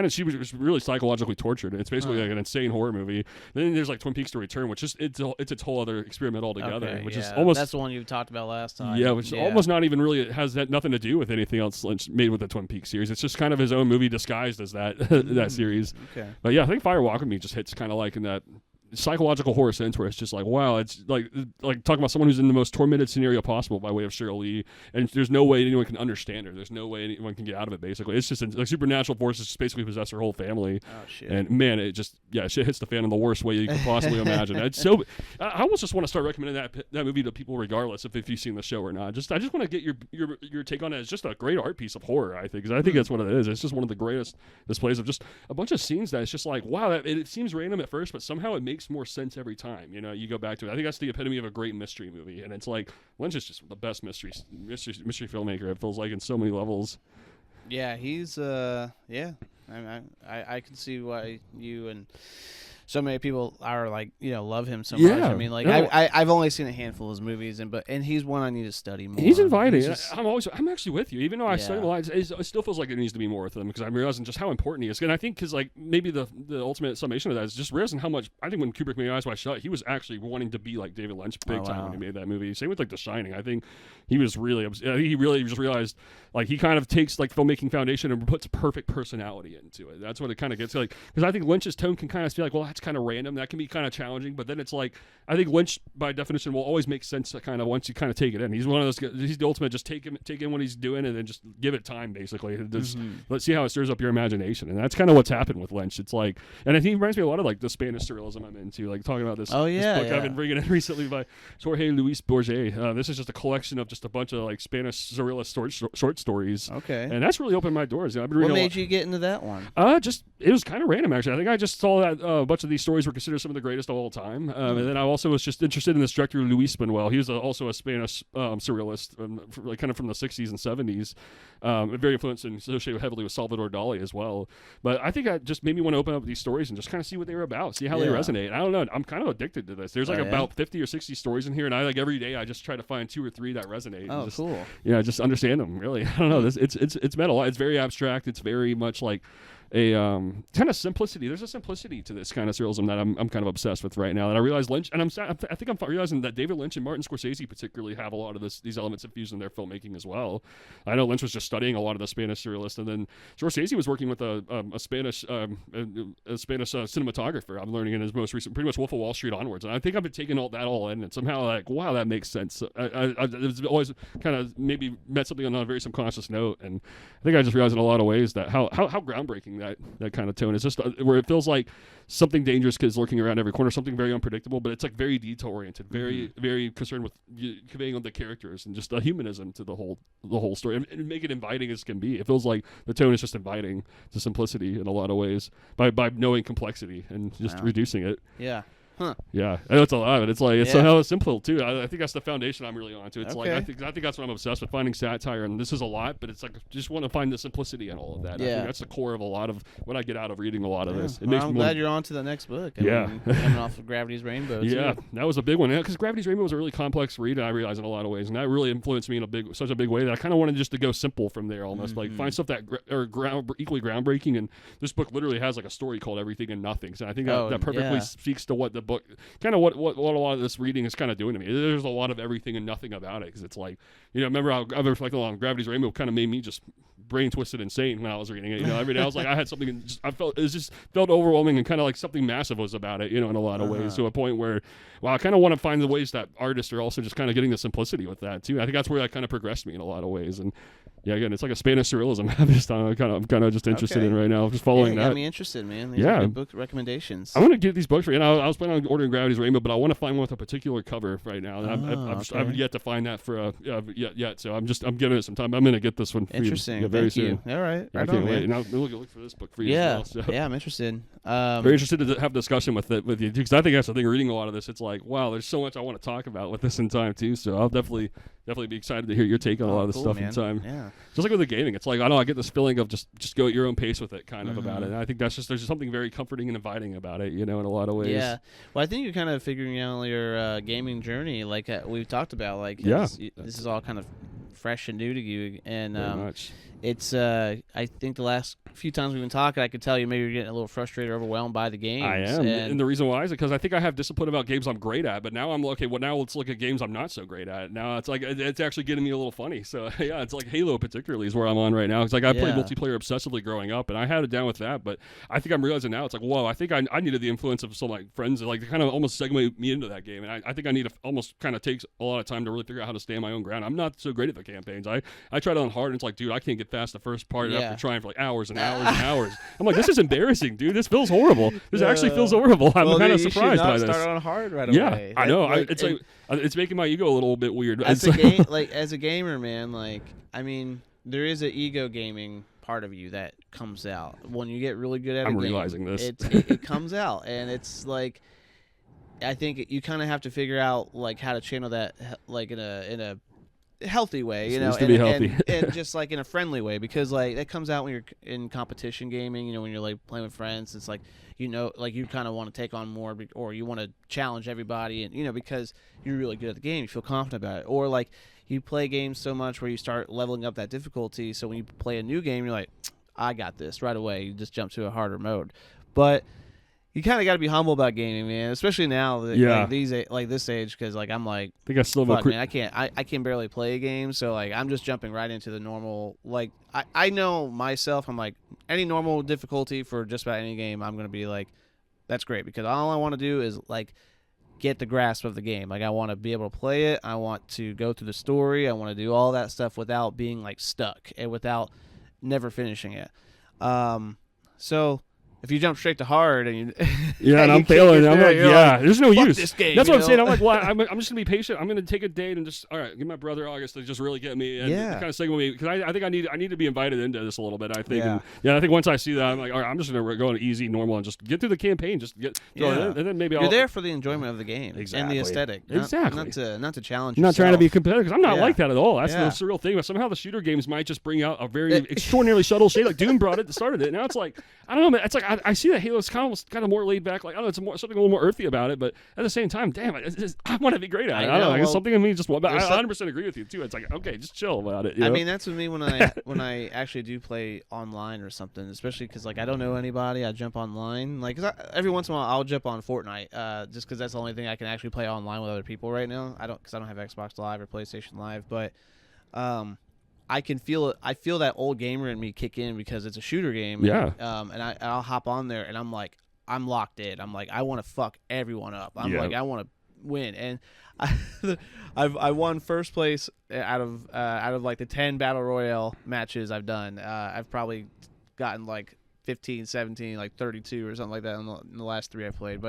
she was really psychologically tortured. It's basically like an insane horror movie. Then there's like Twin Peaks: To Return, which is it's its whole other experiment altogether. Which is almost that's the one you talked about last time. Yeah, which is almost not even really has nothing to do with anything else Lynch made with the Twin Peaks series. It's just kind of his own movie disguised as that that series. Okay. But yeah, I think Fire Walk with Me just hits kind of like in that psychological horror sense where it's just like, wow, it's like talking about someone who's in the most tormented scenario possible by way of Cheryl Lee, and there's no way anyone can understand her. There's no way anyone can get out of it, basically. It's just like supernatural forces just basically possess her whole family. Oh, shit. And man, it just, shit hits the fan in the worst way you could possibly imagine. It's so, I almost just want to start recommending that movie to people regardless if you've seen the show or not. I just want to get your take on it. It's just a great art piece of horror, I think, because I think that's what it is. It's just one of the greatest displays of just a bunch of scenes that it's just like, wow, it seems random at first, but somehow it makes more sense every time. You know, you go back to it. I think that's the epitome of a great mystery movie, and it's like Lynch is just the best mystery filmmaker. It feels like in so many levels. Yeah, he's I can see why you and so many people are like, love him so much. I mean, like I've only seen a handful of his movies, and he's one I need to study more. He's inviting. I'm actually with you, even though I study a lot. It still feels like there needs to be more with him because I'm realizing just how important he is. And I think because like maybe the ultimate summation of that is just realizing how much I think when Kubrick made Eyes Wide Shut, he was actually wanting to be like David Lynch big time when he made that movie. Same with like The Shining. I think he was really he really just realized like he kind of takes like filmmaking foundation and puts perfect personality into it. That's what it kind of gets like, because I think Lynch's tone can kind of feel like, well, that's kind of random. That can be kind of challenging, but then it's like I think Lynch by definition will always make sense kind of once you kind of take it in. He's one of those guys, he's the ultimate just take in what he's doing and then just give it time basically. Just, let's see how it stirs up your imagination, and that's kind of what's happened with Lynch. It's like, and I think he reminds me a lot of like the Spanish surrealism I'm into, like talking about this, this book I've been bringing in recently by Jorge Luis Borges. This is just a collection of just a bunch of like Spanish surrealist short stories. Okay. And that's really opened my doors. I've been reading what made you get into that one? Just it was kind of random actually. I think I just saw that a bunch of of these stories were considered some of the greatest of all time. And then I also was just interested in this director, Luis Buñuel. He was also a Spanish surrealist, kind of from the 60s and 70s, very influenced and associated heavily with Salvador Dali as well. But I think that just made me want to open up these stories and just kind of see what they were about, see how they resonate. I don't know. I'm kind of addicted to this. There's like about 50 or 60 stories in here, and I like every day I just try to find 2 or 3 that resonate. Oh, just, cool. Yeah, just understand them, really. I don't know. It's metal. It's very abstract. It's very much like a kind of simplicity. There's a simplicity to this kind of surrealism that I'm kind of obsessed with right now. And I realize Lynch, and I think I'm realizing that David Lynch and Martin Scorsese particularly have a lot of these elements infused in their filmmaking as well. I know Lynch was just studying a lot of the Spanish surrealists, and then Scorsese was working with a Spanish cinematographer. I'm learning in his most recent, pretty much Wolf of Wall Street onwards. And I think I've been taking all that in, and somehow like, wow, that makes sense. It's always kind of maybe met something on a very subconscious note, and I think I just realized in a lot of ways that how groundbreaking that kind of tone is, just where it feels like something dangerous is lurking around every corner, something very unpredictable, but it's like very detail oriented, very very concerned with conveying on the characters and just a humanism to the whole story, and make it inviting as can be. It feels like the tone is just inviting to simplicity in a lot of ways by knowing complexity and just reducing it. Yeah. Huh. Yeah, I know it's a lot, but it's like it's somehow simple too. I think that's the foundation I'm really onto. It's like I think that's what I'm obsessed with, finding satire, and this is a lot, but it's like just want to find the simplicity in all of that. I think that's the core of a lot of what I get out of reading a lot of this. It makes I'm glad you're on to the next book. Coming off of Gravity's Rainbow. Too. Yeah, that was a big one. Because Gravity's Rainbow was a really complex read, I realized in a lot of ways, and that really influenced me in such a big way that I kind of wanted just to go simple from there, almost like find stuff that are equally groundbreaking. And this book literally has like a story called Everything and Nothing. So I think that perfectly speaks to what the book kind of what a lot of this reading is kind of doing to me. There's a lot of everything and nothing about it, because it's like, remember how I've reflected on Gravity's Rainbow kind of made me just brain twisted insane when I was reading it. Every day I was like, I had something, I felt overwhelming, and kind of like something massive was about it, in a lot of ways, to a point where, I kind of want to find the ways that artists are also just kind of getting the simplicity with that too. I think that's where that kind of progressed me in a lot of ways. And again, it's like a Spanish surrealism. I'm kind of just interested in right now, just following that. Got me interested, man. These are good book recommendations. I want to get these books right now. I was planning on ordering Gravity's Rainbow, but I want to find one with a particular cover right now. And I've yet to find that for yet. So I'm giving it some time. I'm going to get this one for you very soon. All right. I can't wait. Now look for this book for you as well. So. Yeah, I'm interested. Very interested to have a discussion with you, because I think that's the thing. Reading a lot of this, it's like, wow, there's so much I want to talk about with this in time too. So I'll definitely be excited to hear your take on a lot of this stuff in time. Yeah. Just like with the gaming, it's like, I get this feeling of just go at your own pace with it, kind of about it. And I think there's just something very comforting and inviting about it, in a lot of ways. Yeah. Well, I think you're kind of figuring out your gaming journey, like we've talked about. Like, this is all kind of fresh and new to you, and very much. It's I think the last few times we've been talking, I could tell you maybe you're getting a little frustrated or overwhelmed by the games. I am, and the reason why is because I think I have discipline about games I'm great at, but now I'm okay. Well, now let's look at games I'm not so great at. Now it's like it's actually getting me a little funny. So yeah, it's like Halo particularly is where I'm on right now. It's like I played multiplayer obsessively growing up, and I had it down with that. But I think I'm realizing now it's like, whoa, I think I needed the influence of some like friends that like kind of almost segue me into that game, and I think I need to almost kind of take a lot of time to really figure out how to stand my own ground. I'm not so great at the campaigns. I tried on hard, and it's like, dude, I can't get past the first part after trying for like hours and hours and hours. I'm like, this is embarrassing, dude. This feels horrible. This actually feels horrible. I'm kind of surprised by this. Start on hard right away. Yeah, I know. It's making my ego a little bit weird. As a gamer, man, like, I mean, there is an ego gaming part of you that comes out when you get really good at a game. I'm realizing this. It comes out, and it's like, I think you kind of have to figure out like how to channel that like in a healthy way, and just like in a friendly way, because like that comes out when you're in competition gaming, when you're like playing with friends. It's like, like you kind of want to take on more, or you want to challenge everybody, and because you're really good at the game, you feel confident about it. Or like you play games so much where you start leveling up that difficulty, so when you play a new game, you're like, I got this right away. You just jump to a harder mode. But you kind of got to be humble about gaming, man. Especially now, like this age, because like I'm like, I think I still fuck, man, I can barely play a game, so like I'm just jumping right into the normal. Like I know myself, I'm like, any normal difficulty for just about any game, I'm gonna be like, that's great, because all I want to do is like get the grasp of the game. Like I want to be able to play it. I want to go through the story. I want to do all that stuff without being like stuck and without never finishing it. So if you jump straight to hard and yeah, and I'm failing, I'm like, yeah, there's no use. This game, that's what I'm saying. I'm like, well, I'm just gonna be patient. I'm gonna take a date and just, all right, get my brother August to just really get me and kind of segue me, because I think I need to be invited into this a little bit. I think, I think once I see that, I'm like, all right, I'm just gonna go on easy, normal, and just get through the campaign, just get, and then maybe you're there for the enjoyment of the game and the aesthetic, not to challenge. I'm not trying to be competitive, because I'm not like that at all. That's the surreal thing. But somehow the shooter games might just bring out a very extraordinarily subtle shade. Like Doom started it. Now it's like, I don't know, man. It's like I see that Halo's kind of more laid back. Like, I don't know, it's something a little more earthy about it. But at the same time, damn it, I want to be great at it. I don't know. It's something in me just. But I 100% agree with you too. It's like, okay, just chill about it. You know? I mean, that's with me when I actually do play online or something, especially because like I don't know anybody. I jump online, like, cause every once in a while I'll jump on Fortnite, just because that's the only thing I can actually play online with other people right now. Because I don't have Xbox Live or PlayStation Live, but I can feel it. I feel that old gamer in me kick in because it's a shooter game. Yeah. And I'll hop on there and I'm like, I'm locked in. I'm like, I want to fuck everyone up. I'm like, I want to win. And I won first place out of like the 10 battle royale matches I've done. I've probably gotten like 15, 17, like 32 or something like that in the last 3 I played.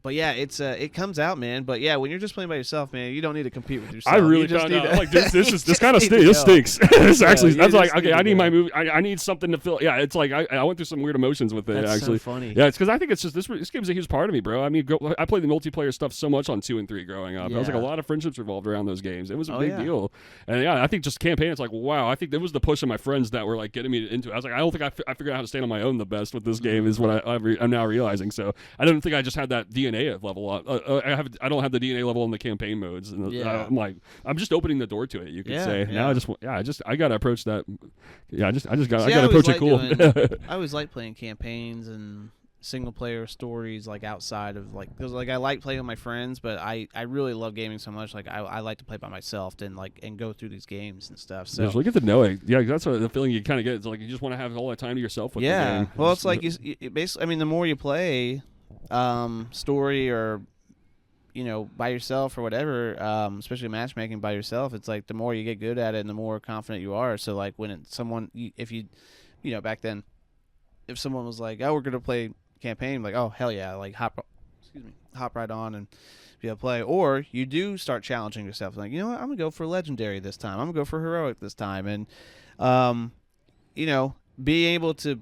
But yeah, it comes out, man. But yeah, when you're just playing by yourself, man, you don't need to compete with yourself. I really found out. Like this kind of stinks. This stinks. This actually, that's like, okay, I need my movie. I need something to fill. Yeah, it's like I went through some weird emotions with it. That's actually, so funny. Yeah, it's because I think it's just this game's a huge part of me, bro. I mean, I played the multiplayer stuff so much on 2 and 3 growing up. Yeah. I was like a lot of friendships revolved around those games. It was a big deal. And yeah, I think just campaign. It's like, wow. I think it was the push of my friends that were like getting me into it. I was like, I don't think I figured out how to stand on my own the best with this game. Is what I'm now realizing. So I don't think I just had that DNA at level up. I don't have the DNA level in the campaign modes, and I'm just opening the door to it. You could say now I gotta approach that. Yeah, I gotta approach it cool. I always like playing campaigns and single player stories, like outside of like, because like I like playing with my friends, but I really love gaming so much. Like I like to play by myself and go through these games and stuff. So just get to know it. Yeah, that's what the feeling you kind of get. It's like you just want to have all that time to yourself with the game. Well, it's like you basically. I mean, the more you play, story or by yourself or whatever, especially matchmaking by yourself, it's like the more you get good at it and the more confident you are. So like when if you back then, if someone was like, oh, we're going to play campaign, like, oh, hell yeah, like hop right on and be able to play. Or you do start challenging yourself, like, you know what, I'm going to go for legendary this time. I'm going to go for heroic this time. And, being able to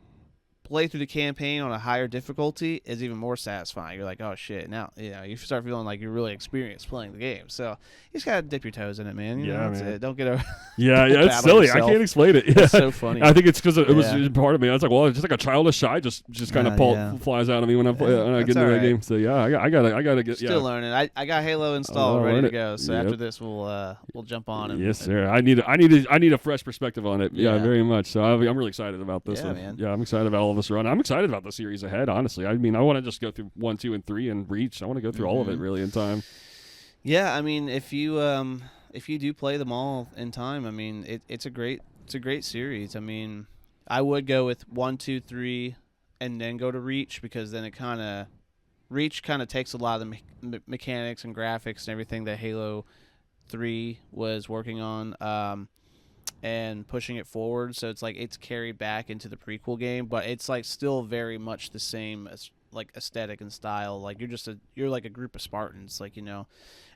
play through the campaign on a higher difficulty is even more satisfying. You're like, oh shit, now you start feeling like you're really experienced playing the game. So you just gotta dip your toes in it, man. That's it. Don't get over. Yeah, it's silly. Yourself. I can't explain it. Yeah. It's so funny. I think it's because it was part of me. I was like, well, it's just like a childish shy just kind of flies out of me when I get into that game. So yeah, I gotta get. Still learning. I got Halo installed, ready to go. So after this, we'll jump on it. Yes, sir. I need a fresh perspective on it. Yeah, very much. So I'm really excited about this one. Man. Yeah, I'm excited about all of us run. I'm excited about the series ahead, honestly. I mean, I want to just go through 1, 2, and 3 and Reach. I want to go through all of it really in time. Yeah, I mean, if you do play them all in time, I mean, it's a great series. I mean, I would go with 1, 2, 3, and then go to Reach, because then Reach kind of takes a lot of the mechanics and graphics and everything that Halo 3 was working on. And pushing it forward, so it's like it's carried back into the prequel game, but it's like still very much the same as like aesthetic and style. Like you're like a group of Spartans, like, and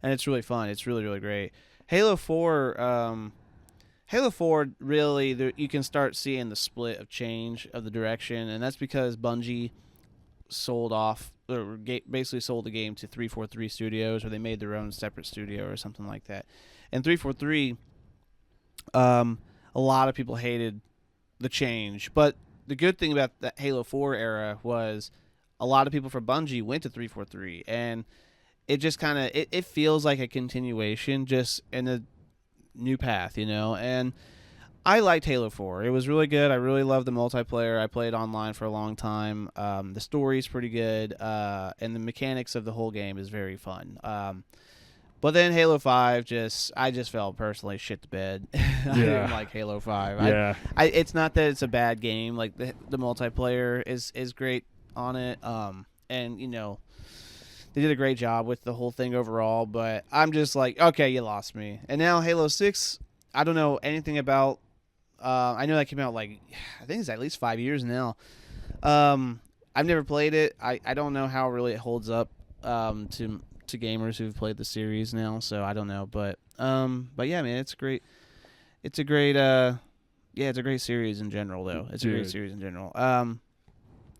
it's really fun. It's really, really great. Halo 4 really, you can start seeing the split of change of the direction, and that's because Bungie sold off, or basically sold the game to 343 Studios, or they made their own separate studio or something like that. And 343, a lot of people hated the change, but the good thing about that Halo 4 era was a lot of people from Bungie went to 343, and it just kind of it feels like a continuation, just in a new path, and I liked Halo 4. It was really good. I really loved the multiplayer. I played online for a long time. The story's pretty good, and the mechanics of the whole game is very fun. But then Halo 5 I just fell personally shit to bed. I didn't like Halo 5. Yeah. It's not that it's a bad game. Like the multiplayer is great on it. And they did a great job with the whole thing overall, but I'm just like, okay, you lost me. And now Halo 6, I don't know anything about. I know that came out like, I think it's at least 5 years now. I've never played it. I don't know how really it holds up to gamers who've played the series now, so I don't know. But yeah, man, it's a great it's a great series in general, though. It's a great series in general.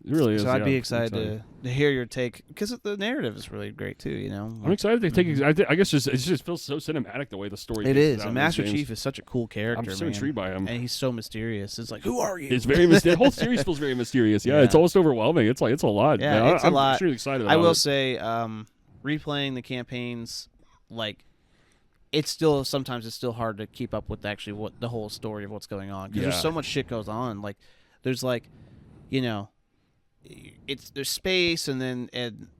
It really is. So I'd be excited to hear your take, because the narrative is really great too. You know, I'm excited to take. I guess it just feels so cinematic the way the story. It is. And Master Chief is such a cool character. I'm so intrigued by him, and he's so mysterious. It's like, who are you? It's very mysterious. The whole series feels very mysterious. Yeah, it's almost overwhelming. It's a lot. Yeah, man. it's a lot. I'm really excited. About I will it. say, replaying the campaigns, like, it's still hard to keep up with actually what the whole story of what's going on, because there's so much shit goes on. Like, there's there's space, and then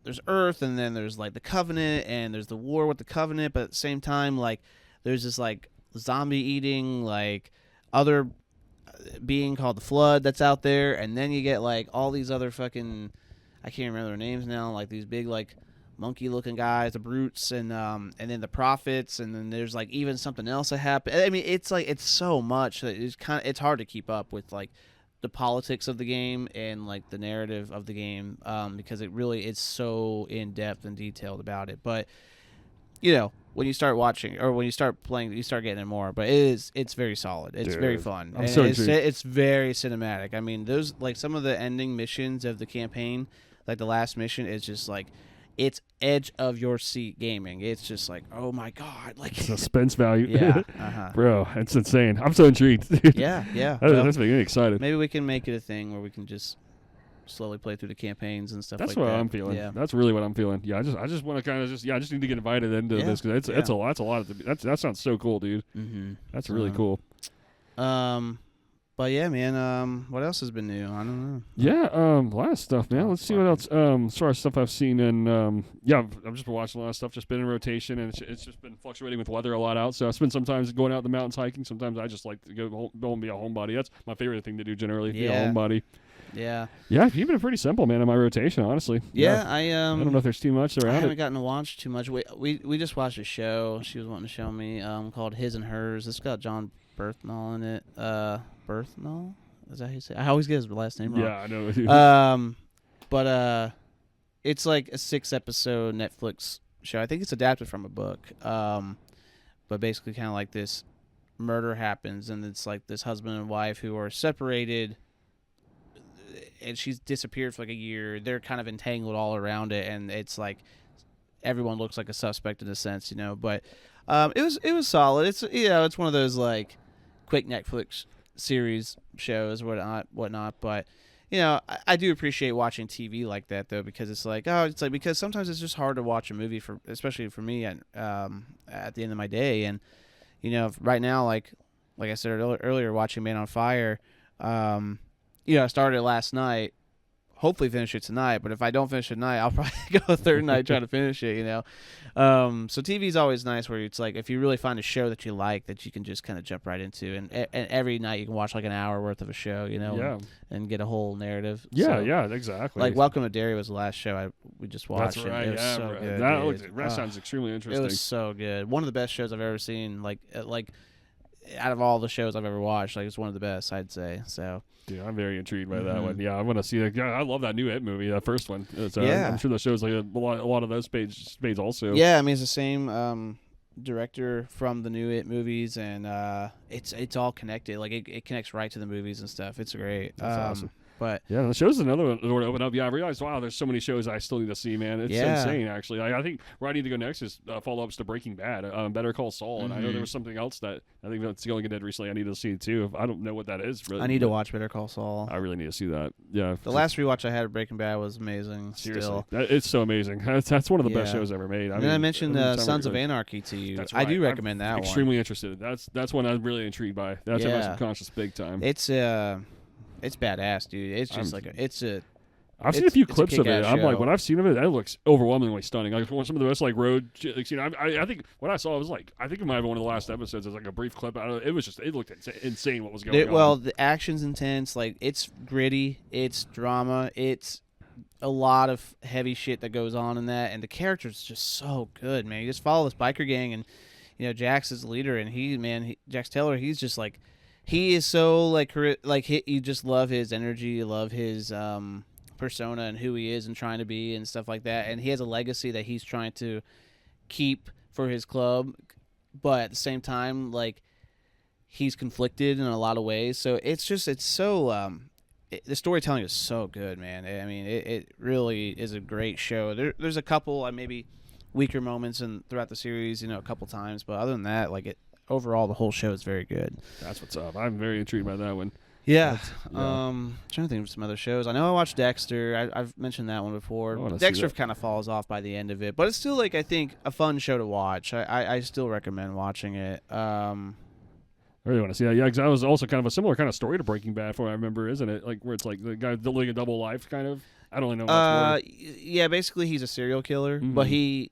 there's Earth, and then there's like the Covenant, and there's the war with the Covenant, but at the same time, like, there's this like zombie eating like other being called the Flood that's out there, and then you get like all these other fucking, I can't remember their names now, like these big like monkey looking guys, the brutes, and then the prophets, and then there's like even something else that happened. I mean, it's like, it's so much that it's hard to keep up with like the politics of the game and like the narrative of the game, because it really is so in depth and detailed about it. But when you start watching, or when you start playing, you start getting it more. But it's very solid. It's very fun. It's very cinematic. I mean, those, like, some of the ending missions of the campaign, like the last mission, is just like, it's edge of your seat gaming. It's just like, oh my god, like suspense value. Yeah, bro, it's insane. I'm so intrigued. Yeah. That's making me excited. Maybe we can make it a thing where we can just slowly play through the campaigns and stuff. That's like what that. I'm feeling. Yeah. That's really what I'm feeling. Yeah, I just want to kind of I just need to get invited into this, because it's a lot. That's a lot. That sounds so cool, dude. Mm-hmm. That's really cool. But yeah, man. What else has been new? I don't know. Yeah. A lot of stuff, man. Let's see what else. As far as stuff I've seen, and I've just been watching a lot of stuff. Just been in rotation, and it's just been fluctuating with weather a lot out. So I spend sometimes going out in the mountains hiking. Sometimes I just like to go and be a homebody. That's my favorite thing to do generally. Be a homebody. Yeah. Yeah, keeping it pretty simple, man, in my rotation, honestly. Yeah, I don't know if there's too much around it. I haven't gotten to watch too much. We just watched a show she was wanting to show me, called His and Hers. It's got John Berthnall in it. Berthnall? Is that how you say it? I always get his last name wrong. Yeah, I know. But it's like a 6-episode Netflix show. I think it's adapted from a book. But basically kind of like this murder happens, and it's like this husband and wife who are separated, and she's disappeared for like a year. They're kind of entangled all around it, and it's like everyone looks like a suspect in a sense, But it was solid. It's it's one of those like quick Netflix series shows, whatnot. But I do appreciate watching TV like that, though, because it's like because sometimes it's just hard to watch a movie, especially for me at the end of my day. And right now, like I said earlier, watching Man on Fire. I started it last night. Hopefully finish it tonight, but if I don't finish it tonight, I'll probably go a third night trying to finish it, So TV is always nice, where it's like if you really find a show that you like, that you can just kind of jump right into, and every night you can watch like an hour worth of a show, and get a whole narrative. Yeah, so, exactly. Like Welcome to Derry was the last show we just watched. That's right. It was so good. That sounds extremely interesting. It was so good. One of the best shows I've ever seen. Like out of all the shows I've ever watched, like it's one of the best, I'd say. So. Yeah, I'm very intrigued by that one. Yeah, I want to see that. Yeah, I love that new It movie, that first one. So I'm sure the show's like a lot of those spades also. Yeah, I mean, it's the same director from the new It movies, and it's all connected. Like it connects right to the movies and stuff. It's great. That's awesome. But yeah, the show's another one to open up. Yeah, I realized, wow, there's so many shows I still need to see, man. It's insane, actually. I think where I need to go next is follow-ups to Breaking Bad, Better Call Saul, and I know there was something else that I think that's going dead recently I need to see, too. I don't know what that is. Really, I need to watch Better Call Saul. I really need to see that. Yeah. The last rewatch I had of Breaking Bad was amazing. Seriously. It's so amazing. That's one of the best shows ever made. And then I mentioned Sons of Anarchy to you. That's right. I do recommend that one. Extremely interested. That's one I'm really intrigued by. That's in my subconscious big time. It's badass, dude. It's just I've seen a few clips of it. I'm like, when I've seen of it, that looks overwhelmingly stunning. Like some of the best like road, I think what I saw was like, I think it might have been one of the last episodes. It was like a brief clip. It looked insane what was going on. Well, the action's intense. Like it's gritty. It's drama. It's a lot of heavy shit that goes on in that, and the character's just so good, man. You just follow this biker gang, and Jax is the leader, and Jax Taylor, he's just like. he is so like you just love his energy, you love his persona and who he is and trying to be and stuff like that. And he has a legacy that he's trying to keep for his club, but at the same time, like, he's conflicted in a lot of ways. So it's so the storytelling is so good, man. I mean, it really is a great show. There's a couple maybe weaker moments throughout the series, a couple times, but other than that, like, overall the whole show is very good. That's what's up. I'm very intrigued by that one. Yeah. Trying to think of some other shows. I know I watched Dexter. I've mentioned that one before. Dexter kind of falls off by the end of it, but it's still, like, I think a fun show to watch. I still recommend watching it. I really want to see that. Yeah, because that was also kind of a similar kind of story to Breaking Bad, from what I remember, isn't it? Like, where it's like the guy living a double life, kind of. I don't really know much more. Yeah, basically he's a serial killer, but he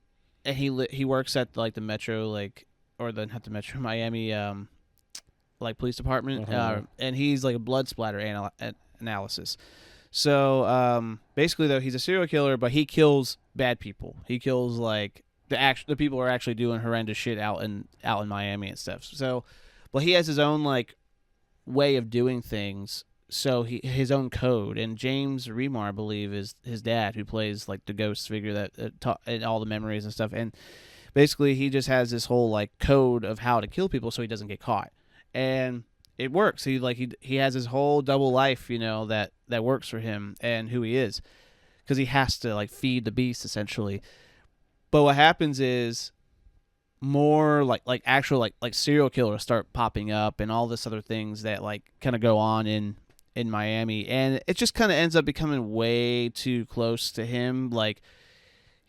works at, like, the Metro, like, or not the Metro, Miami, like, police department, and he's like a blood splatter analysis. So basically, though, he's a serial killer, but he kills bad people. He kills, like, the people who are actually doing horrendous shit out in Miami and stuff. So, but he has his own, like, way of doing things. So his own code. And James Remar, I believe, is his dad, who plays, like, the ghost figure that and all the memories and stuff. And basically, he just has this whole, like, code of how to kill people so he doesn't get caught. And it works. He has his whole double life, that works for him and who he is, because he has to, like, feed the beast, essentially. But what happens is more like actual like serial killers start popping up and all this other things that, like, kind of go on in Miami, and it just kind of ends up becoming way too close to him. Like,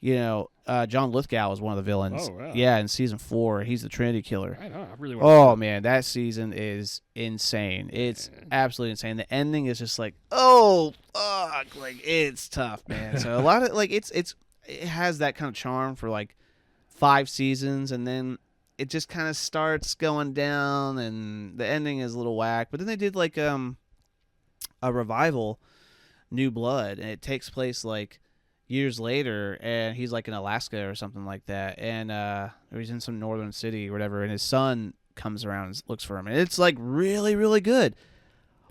John Lithgow is one of the villains. Oh, wow. Yeah, in season 4, he's the Trinity Killer. I know. I really want man, that season is insane. It's absolutely insane. The ending is just like, oh fuck, like, it's tough, man. So a lot of, like, it has that kind of charm for, like, 5 seasons, and then it just kind of starts going down, and the ending is a little whack. But then they did, like, a revival, New Blood, and it takes place, like, years later, and he's, like, in Alaska or something like that, and or he's in some northern city or whatever, and his son comes around and looks for him, and it's, like, really, really good.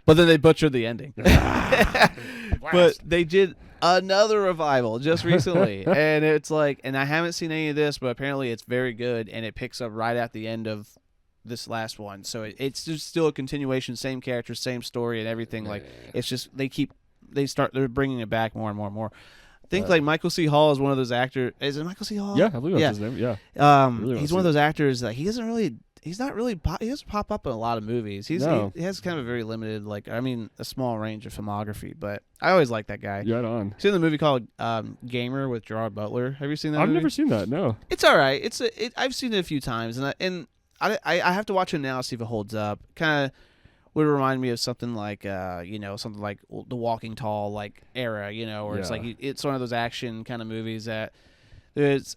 But then they butchered the ending. But they did another revival just recently, and it's like, and I haven't seen any of this, but apparently it's very good, and it picks up right at the end of this last one. So it's just still a continuation, same characters, same story, and everything. Like, it's just they're bringing it back more and more and more. I think, like, Michael C. Hall is one of those actors. Is it Michael C. Hall? Yeah, I believe that's his name. Yeah. He's one of those actors that he doesn't pop up in a lot of movies. He has kind of a very limited, like, a small range of filmography, but I always like that guy. Right on. Seen the movie called Gamer with Gerard Butler. Have you seen that movie? I've never seen that, no. It's all right. I've seen it a few times, and I have to watch it now to see if it holds up. Kind of would remind me of something like something like The Walking Tall, like, era, where it's like, it's one of those action kind of movies that there's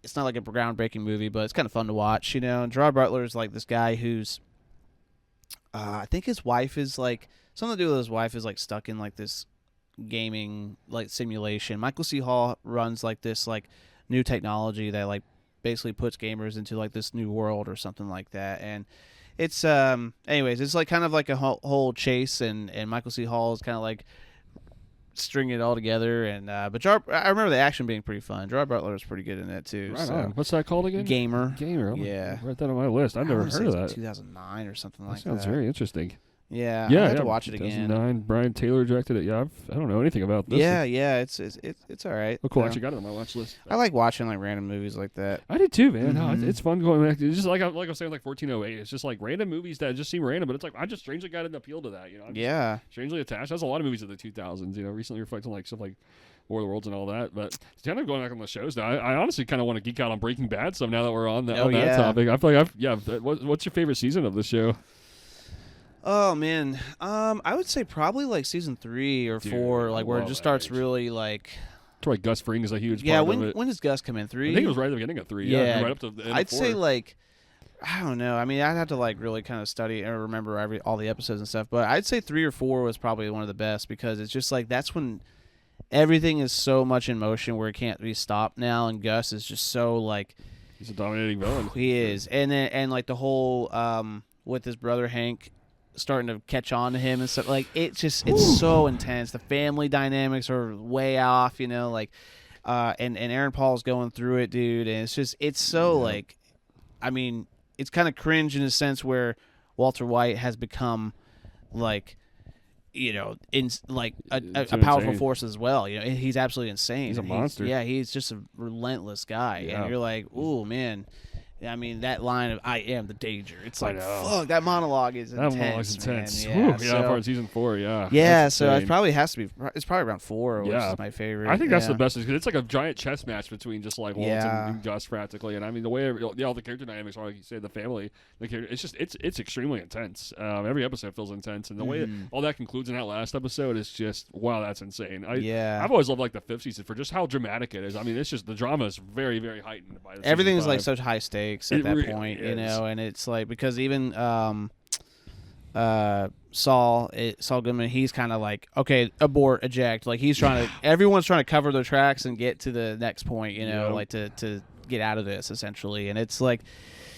it's not like a groundbreaking movie, but it's kind of fun to watch, And Gerard Butler is, like, this guy who's I think his wife is, like, something to do with his wife is, like, stuck in, like, this gaming, like, simulation. Michael C. Hall runs, like, this, like, new technology that, like, basically puts gamers into, like, this new world or something like that. And it's anyways, it's, like, kind of like a whole chase, and Michael C. Hall is kind of, like, stringing it all together, and but I remember the action being pretty fun. Gerard Butler was pretty good in that too. Right on. What's that called again? Gamer. Yeah. Write that on my list. I've never heard of that. 2009 or something like that. Sounds very interesting. Yeah, I had to watch it again. 2009. Brian Taylor directed it. Yeah, I don't know anything about this. Yeah, it's all right. Oh, cool. I actually got it on my watch list. I like watching, like, random movies like that. I did too, man. No, it's fun going back. It's just like I was saying, like 1408. It's just like random movies that just seem random, but it's like I just strangely got an appeal to that. I'm just strangely attached. There's a lot of movies of the 2000s. Recently reflecting, like, stuff like War of the Worlds and all that. But it's kind of going back on the shows now. I honestly kind of want to geek out on Breaking Bad some now that we're on that topic. I feel like what's your favorite season of the show? Oh man, I would say probably, like, season 3 or 4, like, where it just starts really, like. It's why Gus Fring is a huge part of it. When does Gus come in? 3? I think it was right at the beginning of 3. Yeah, right up to the end I'd of 4. say, like, I don't know. I mean, I'd have to, like, really kind of study or remember all the episodes and stuff. But I'd say 3 or 4 was probably one of the best, because it's just like that's when everything is so much in motion where it can't be stopped now, and Gus is just so, like. He's a dominating villain. He is, and like the whole with his brother Hank starting to catch on to him and stuff. Like, it's so intense. The family dynamics are way off, like, and Aaron Paul's going through it, dude. And it's so like, I mean, it's kind of cringe in a sense where Walter White has become like, in like a powerful force as well. He's absolutely insane. He's a monster. He's just a relentless guy. And you're like, ooh, man. I mean, that line of "I am the danger." It's like, fuck, that monologue is intense. That monologue's intense. Man. For season 4, yeah. Yeah, so it probably has to be. It's probably around 4, which is my favorite. I think that's the best because it's like a giant chess match between just like Walt and Gus practically, and I mean the way all the character dynamics are, like you said, the family, the character, it's extremely intense. Every episode feels intense, and the way all that concludes in that last episode is just wow, that's insane. I've always loved like the 5th season for just how dramatic it is. I mean, it's just the drama is very, very heightened by everything is like such high stakes at that point, and it's like because even Saul Goodman, he's kind of like, okay, abort, eject, like he's trying to everyone's trying to cover their tracks and get to the next point, like to get out of this essentially, and it's like,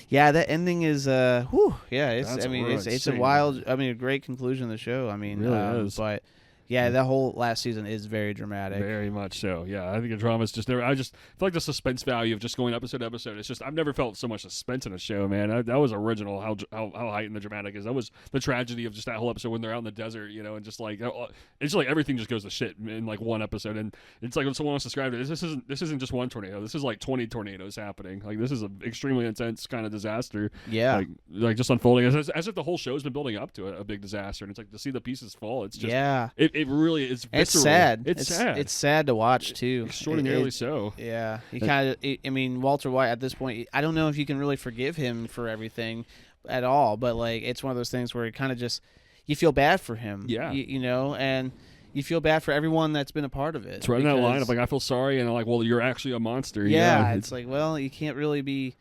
that ending is it's a wild, I mean, a great conclusion of the show. I mean, really is. But that whole last season is very dramatic. Very much so. Yeah, I think the drama is just there. I just feel like the suspense value of just going episode to episode. It's just I've never felt so much suspense in a show, man. That was original. How heightened the dramatic is. That was the tragedy of just that whole episode when they're out in the desert, and just like it's just like everything just goes to shit in like one episode. And it's like when someone else described it, this isn't just one tornado. This is like 20 tornadoes happening. Like this is an extremely intense kind of disaster. Yeah, like just unfolding as if the whole show's been building up to a big disaster. And it's like to see the pieces fall. It's just It really is. It's sad. It's sad. It's sad to watch too. Extraordinarily so. Yeah, he kind of. I mean, Walter White at this point, I don't know if you can really forgive him for everything at all. But like, it's one of those things where you kind of just you feel bad for him. Yeah. And you feel bad for everyone that's been a part of it. It's right in that line of like, I feel sorry, and I'm like, well, you're actually a monster. Yeah, it's like, well, you can't really be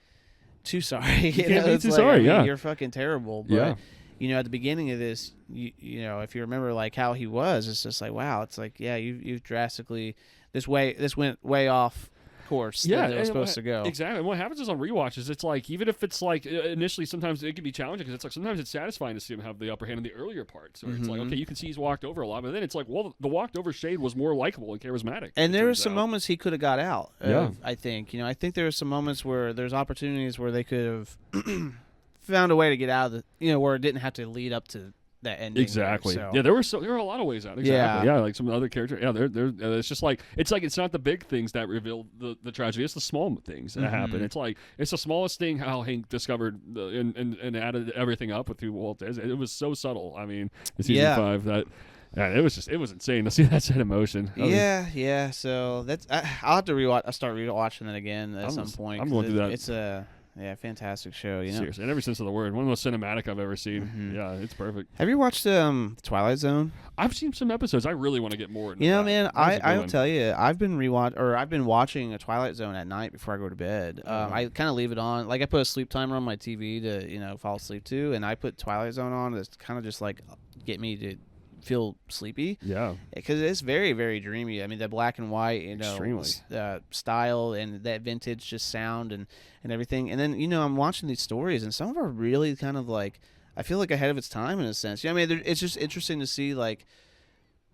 too sorry. You can't be too sorry. You're fucking terrible. But, at the beginning of this, if you remember like how he was, it's just like, wow, it's like, you've drastically this went way off course than it was supposed to go. Exactly. And what happens is on rewatches, it's like, even if it's like initially sometimes it can be challenging because it's like sometimes it's satisfying to see him have the upper hand in the earlier parts where it's like, okay, you can see he's walked over a lot, but then it's like, well, the walked over shade was more likable and charismatic. And there were some moments he could have got out. I think. I think there were some moments where there's opportunities where they could have found a way to get out of the, where it didn't have to lead up to that ending. Exactly. So. Yeah, there were a lot of ways out. Exactly. Yeah, like some other characters. Yeah, it's just like it's not the big things that reveal the tragedy. It's the small things that happen. It's like it's the smallest thing how Hank discovered and added everything up with who Walt is. It was so subtle. I mean, in season 5 that. Yeah, it was insane to see that set of emotion. Yeah. So that's I'll have to rewatch. I'll start rewatching it again at some point. I'm going through that. It's a fantastic show. Seriously, in every sense of the word, one of the most cinematic I've ever seen. Yeah, it's perfect. Have you watched Twilight Zone? I've seen some episodes. I really want to get more. Man, I'll tell you, I've been watching a Twilight Zone at night before I go to bed. I kind of leave it on, like I put a sleep timer on my TV to fall asleep to, and I put Twilight Zone on to kind of just like get me to feel sleepy. Yeah, because it's very, very dreamy. I mean, the black and white, extremely style and that vintage just sound and everything. And then I'm watching these stories, and some of them are really kind of like, I feel like ahead of its time in a sense. I mean, it's just interesting to see like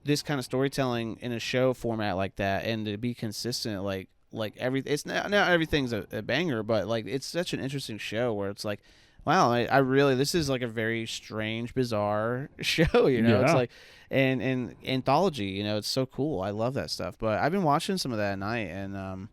this kind of storytelling in a show format like that, and to be consistent. Like it's not everything's a banger, but like it's such an interesting show where it's like, wow, I really, this is like a very strange, bizarre show, It's like, and anthology, it's so cool. I love that stuff. But I've been watching some of that at night, and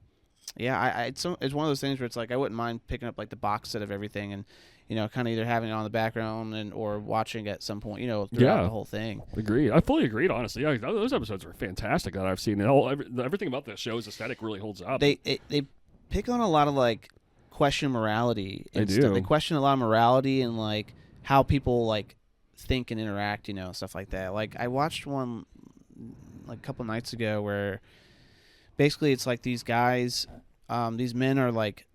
it's one of those things where it's like I wouldn't mind picking up like the box set of everything and kind of either having it on the background or watching at some point, throughout the whole thing. Agreed. I fully agreed, honestly. Yeah, those episodes were fantastic that I've seen. And everything about the show's aesthetic really holds up. They pick on a lot of like question morality. They do. They question a lot of morality and like how people like think and interact, stuff like that. Like I watched one like a couple nights ago where basically it's like these guys, these men are like,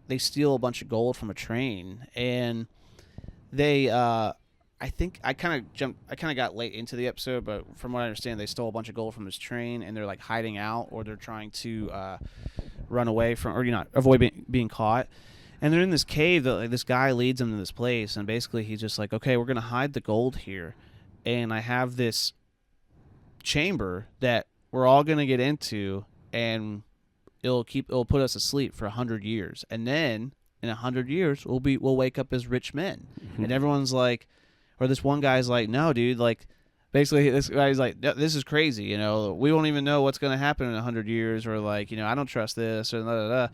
they steal a bunch of gold from a train, and they I think I kind of got late into the episode, but from what I understand, they stole a bunch of gold from this train, and they're like hiding out, or they're trying to run away from, or avoid being caught. And they're in this cave that like this guy leads them to this place, and basically he's just like, okay, we're gonna hide the gold here, and I have this chamber that we're all gonna get into, and it'll put us asleep for 100 years, and then in 100 years we'll wake up as rich men. And everyone's like, or this one guy's like, no, dude, like basically this guy's like, this is crazy, you know, we won't even know what's gonna happen in 100 years, or like, you know, I don't trust this, or da da da.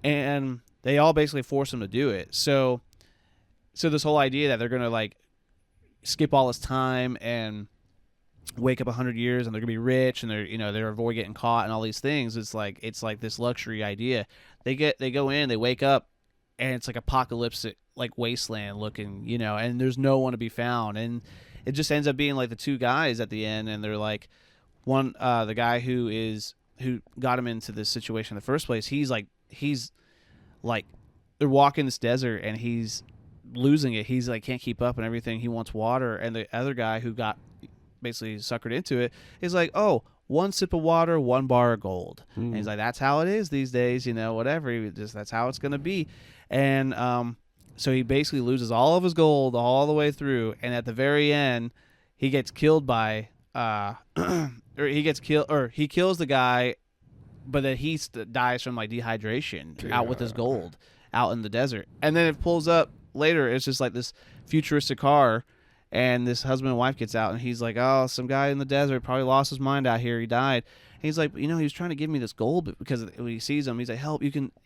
And they all basically force him to do it. So this whole idea that they're gonna like skip all this time and wake up 100 years and they're gonna be rich and they're avoid getting caught and all these things, it's like this luxury idea. They go in, they wake up, and it's like apocalyptic, like wasteland looking, you know, and there's no one to be found, and it just ends up being like the two guys at the end, and they're like, one the guy who got him into this situation in the first place, he's like they're walking this desert and he's losing it. He's like can't keep up and everything. He wants water, and the other guy who got basically suckered into it is like, oh, one sip of water, 1 bar of gold. And he's like, that's how it is these days, you know, whatever. That's how it's gonna be. And so he basically loses all of his gold all the way through, and at the very end, he gets killed by he kills the guy, but then he dies from like dehydration out with his gold out in the desert. And then it pulls up later, it's just like this futuristic car, and this husband and wife gets out, and he's like, oh, some guy in the desert probably lost his mind out here, he died. And he's like, you know, he was trying to give me this gold, but because when he sees him, he's like,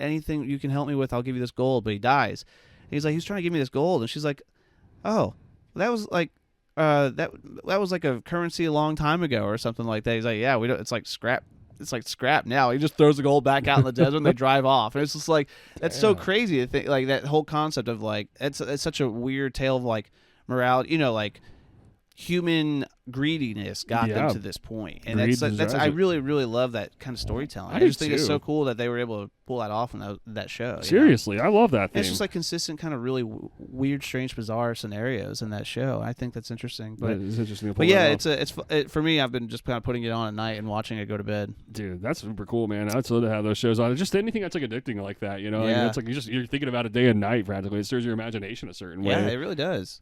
anything you can help me with, I'll give you this gold. But he dies. And he's like, he's trying to give me this gold, and she's like, oh, that was like that was like a currency a long time ago or something like that. He's like, yeah, we don't. It's like scrap. It's like scrap now. He just throws the gold back out in the desert and they drive off. And it's just like, that's so crazy to think, like that whole concept of like, it's such a weird tale of like morality, you know, like human greediness got them to this point. And that's I really, really love that kind of storytelling. I just think it's so cool that they were able to pull that off in that show. Seriously, I love that thing. It's just like consistent kind of really weird, strange, bizarre scenarios in that show. I think that's interesting. But it's interesting. But yeah, it's for me, I've been just kind of putting it on at night and watching it go to bed. Dude, that's super cool, man. I'd love to have those shows on. Just anything that's like addicting like that, you know? Yeah. I mean, it's like you're thinking about it day and night practically. It stirs your imagination a certain way. Yeah, it really does.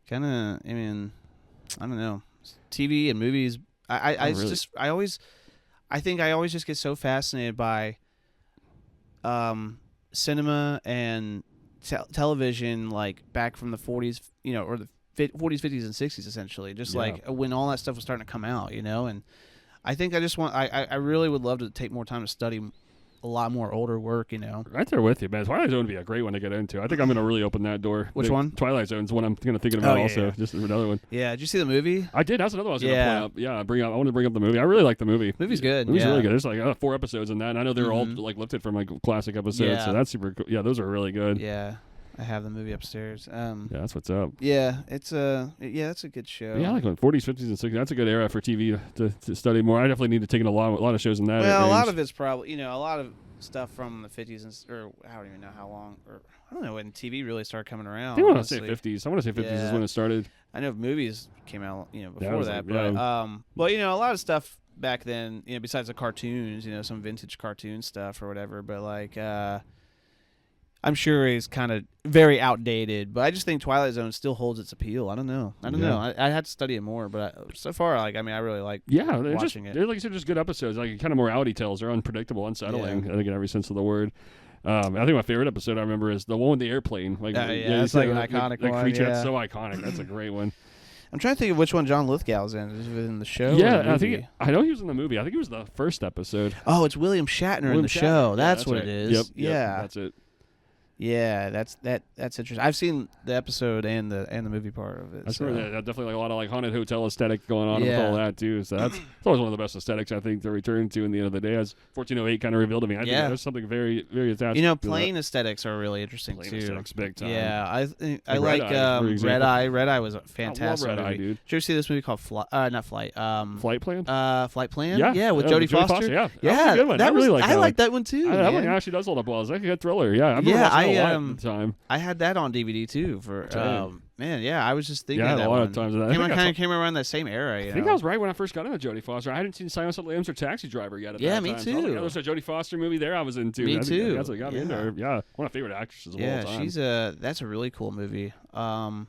Kind of, I mean, I don't know. TV and movies, I think I always just get so fascinated by cinema and television, like back from the 40s, you know, or the 40s, 50s, and 60s, essentially, just like when all that stuff was starting to come out, you know. And I think I really would love to take more time to study a lot more older work, you know. Right there with you, man. Twilight Zone would be a great one to get into. I think I'm going to really open that door. Which one? Twilight Zone's one I'm kind of thinking about also. Yeah. Just another one. Yeah, did you see the movie? I did. That's another one I was going to point out. Yeah, I wanted to bring up the movie. I really like the movie. Movie's good. Movie's really good. There's like 4 episodes in that, and I know they were all like lifted from like classic episodes, so that's super cool. Yeah, those are really good. Yeah. I have the movie upstairs. Yeah, that's what's up. Yeah, it's a good show. Yeah, I like 40s, 50s, and 60s. That's a good era for TV to study more. I definitely need to take in a lot of shows in that. Well, range. A lot of it's probably, you know, a lot of stuff from the 50s or I don't even know how long, or I don't know when TV really started coming around. I want to say 50s. I want to say 50s is when it started. I know movies came out, you know, before that, but well, you know, a lot of stuff back then, you know, besides the cartoons, you know, some vintage cartoon stuff or whatever, but like I'm sure it's kind of very outdated, but I just think Twilight Zone still holds its appeal. I don't know. I had to study it more, but so far, like, I mean, I really like watching it. They're like you said, just good episodes. Like kind of morality tales. They're unpredictable, unsettling. I think in every sense of the word. I think my favorite episode I remember is the one with the airplane. Like, it's like an iconic one. That creature, that's so iconic. That's a great one. I'm trying to think of which one John Lithgow's in. Is it in the show? Yeah, I know he was in the movie. I think it was the first episode. Oh, it's William Shatner in the show. That's what it is. Yep, that's it. Yeah, that's interesting. I've seen the episode and the movie part of it. That's definitely like a lot of like haunted hotel aesthetic going on with all that too. So it's always one of the best aesthetics I think to return to. In the end of the day, as 1408 kind of revealed to me, I think there's something very, very attached. You know, plane aesthetics are really interesting too. Aesthetics, big time. Yeah, I like Red Eye. Red Eye was a fantastic. I love Red Eye, dude. Did you ever see this movie called Flight Plan? Flight Plan. Flight Plan. Yeah, with Jodie Foster. Yeah, that was a good one. I really like that. I like that one too. That one actually does hold up well. It's like a good thriller. Yeah, I remember watching it a lot at the time. I had that on DVD too for Man, yeah, I was just thinking Yeah, of that a lot one. of times. I kind of came around that same era. I think I was right when I first got into Jodie Foster. I hadn't seen Silence of the Lambs or Taxi Driver yet. At Yeah, that me time. too. So I was like, there's a Jodie Foster movie there I was into. Me too. That's what got me into her. Yeah, one of my favorite actresses of all time. That's a really cool movie. Of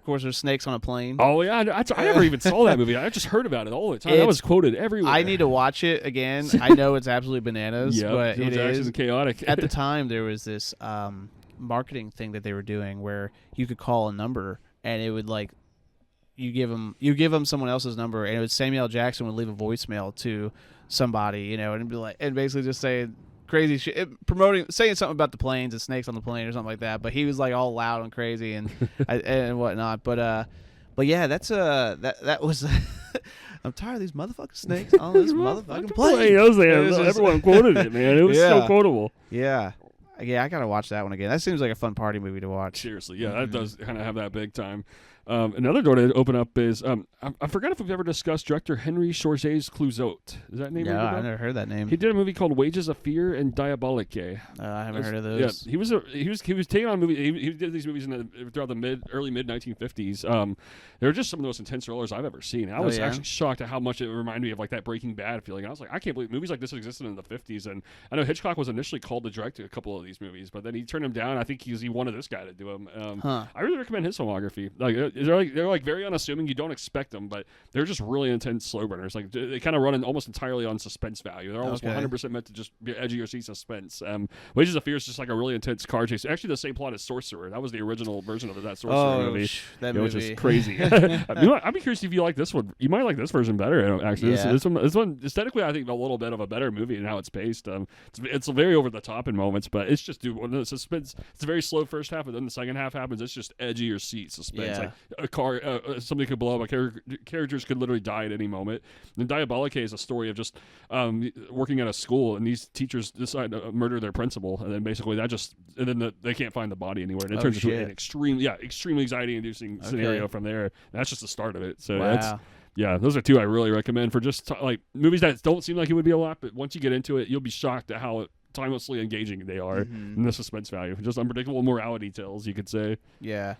course, there's snakes on a plane. Oh yeah, I never even saw that movie. I just heard about it all the time. That was quoted everywhere. I need to watch it again. I know it's absolutely bananas, but it is chaotic. At the time, there was this marketing thing that they were doing where you could call a number and it would like you give them someone else's number, and it was Samuel Jackson would leave a voicemail to somebody, and it'd be like, and basically just saying crazy shit, saying something about the planes and snakes on the plane or something like that. But he was like all loud and crazy and and whatnot. But yeah, that was. I'm tired of these motherfucking snakes on this motherfucking plane. Everyone quoted it, man. It was so quotable. Yeah. Yeah, I gotta watch that one again. That seems like a fun party movie to watch. Seriously, yeah, that does kind of have that big time. Another door to open up is I forgot if we've ever discussed director Henry Georges Clouzot. Is that name? No, I've never heard that name. He did a movie called Wages of Fear and Diabolique. I haven't heard of those. Yeah, he was taking on movies. He did these movies throughout the early mid 1950s. They were just some of the most intense thrillers I've ever seen. I was actually shocked at how much it reminded me of like that Breaking Bad feeling. I was like, I can't believe movies like this existed in the 50s. And I know Hitchcock was initially called to direct a couple of these movies, but then he turned them down. I think he wanted this guy to do them. I really recommend his filmography. Like they're very unassuming. You don't expect them, but they're just really intense slow burners. Like they kind of run almost entirely on suspense value. They're almost 100% meant to just be edgy or see suspense. Wages of Fear is just like a really intense car chase. Actually, the same plot as Sorcerer. That was the original version of that Sorcerer movie. That movie, which is crazy. I'd be curious if you like this one. You might like this version better. Actually, this one aesthetically, I think a little bit of a better movie in how it's paced. It's very over the top in moments, but it's just the suspense. It's a very slow first half, and then the second half happens. It's just edgy or seat suspense. Like a car, somebody could blow up. Characters could literally die at any moment. And Diabolique is a story of just working at a school, and these teachers decide to murder their principal, and then basically they can't find the body anywhere, and it turns into an extremely anxiety-inducing scenario from there. That's just the start of it. So those are two I really recommend for just like movies that don't seem like it would be a lot, but once you get into it, you'll be shocked at how timelessly engaging they are in the suspense value. Just unpredictable morality tales, you could say. Yeah.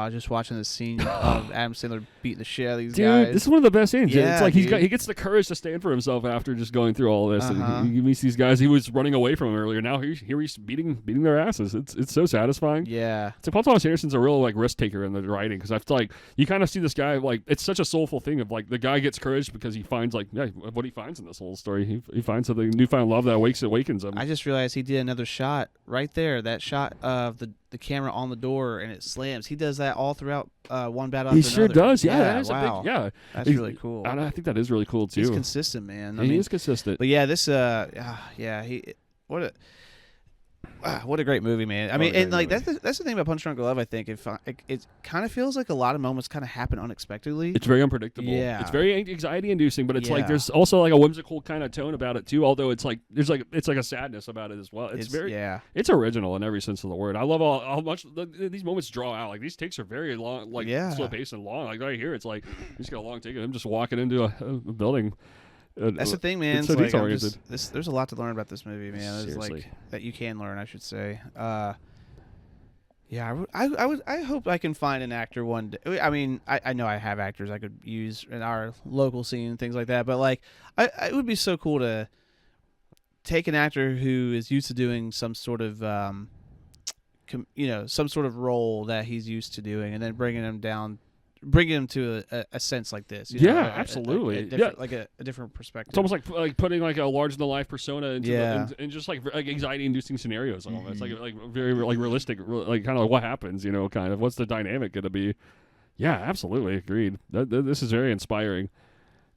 Just watching the scene of Adam Sandler beating the shit out of these guys. Dude, this is one of the best scenes. Yeah, it's like he gets the courage to stand for himself after just going through all this. And he meets these guys he was running away from earlier. Now he's beating their asses. It's so satisfying. Yeah. It's like Paul Thomas Anderson's a real like risk taker in the writing, because I feel like you kind of see this guy like it's such a soulful thing of like the guy gets courage because he finds what he finds in this whole story. He finds something newfound love that awakens him. I just realized he did another shot right there. That shot of the camera on the door and it slams. He does that all throughout One Bad After Another. He sure does. Yeah, that is a big, that's really cool. And I think that is really cool too. He's consistent, man. He is consistent. But yeah, this what a great movie, man. I mean, and like that's the thing about Punch Drunk Love. I think it kind of feels like a lot of moments kind of happen unexpectedly. It's very unpredictable. Yeah, it's very anxiety-inducing, but it's like there's also like a whimsical kind of tone about it too. Although it's like it's like a sadness about it as well. It's original in every sense of the word. I love how much these moments draw out. Like these takes are very long, like slow paced and long. Like right here, it's like you just got a long take of him just walking into a building. That's the thing, man. It's so detail-oriented. There's a lot to learn about this movie, man. Seriously. Like that you can learn, I should say. I hope I can find an actor one day. I mean, I know I have actors I could use in our local scene and things like that, but like, it would be so cool to take an actor who is used to doing some sort of, some sort of role that he's used to doing, and then bringing him to a sense like this. Absolutely. Like a different perspective. It's almost like putting like a larger than life persona into and just like anxiety inducing scenarios. Almost like very like realistic, like kind of what happens. Kind of what's the dynamic going to be. Yeah, absolutely agreed. This is very inspiring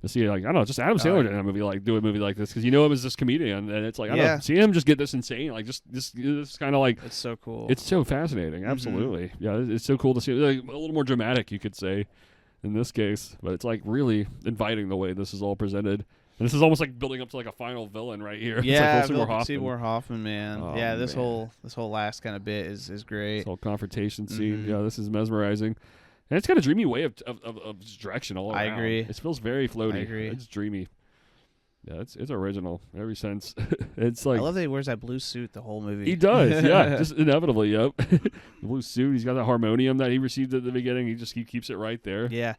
to see. Like I don't know, just Adam Sandler in a movie do a movie like this, because him as this comedian, and it's like I don't know, see him just get this insane, like just this kind of like it's so cool. It's so fascinating. Absolutely, yeah, it's so cool to see like, a little more dramatic, you could say, in this case, but it's like really inviting the way this is all presented. And this is almost like building up to like a final villain right here. Yeah, it's like Seymour Hoffman, man. Oh, this whole last kind of bit is great. This whole confrontation scene, this is mesmerizing. And it's got a dreamy way of direction all around. I agree. It feels very floaty. I agree. It's dreamy. Yeah, it's original every sense. It's like I love that he wears that blue suit the whole movie. he does, yeah, just inevitably. Yep, the blue suit. He's got that harmonium that he received at the beginning. He keeps it right there. Yeah,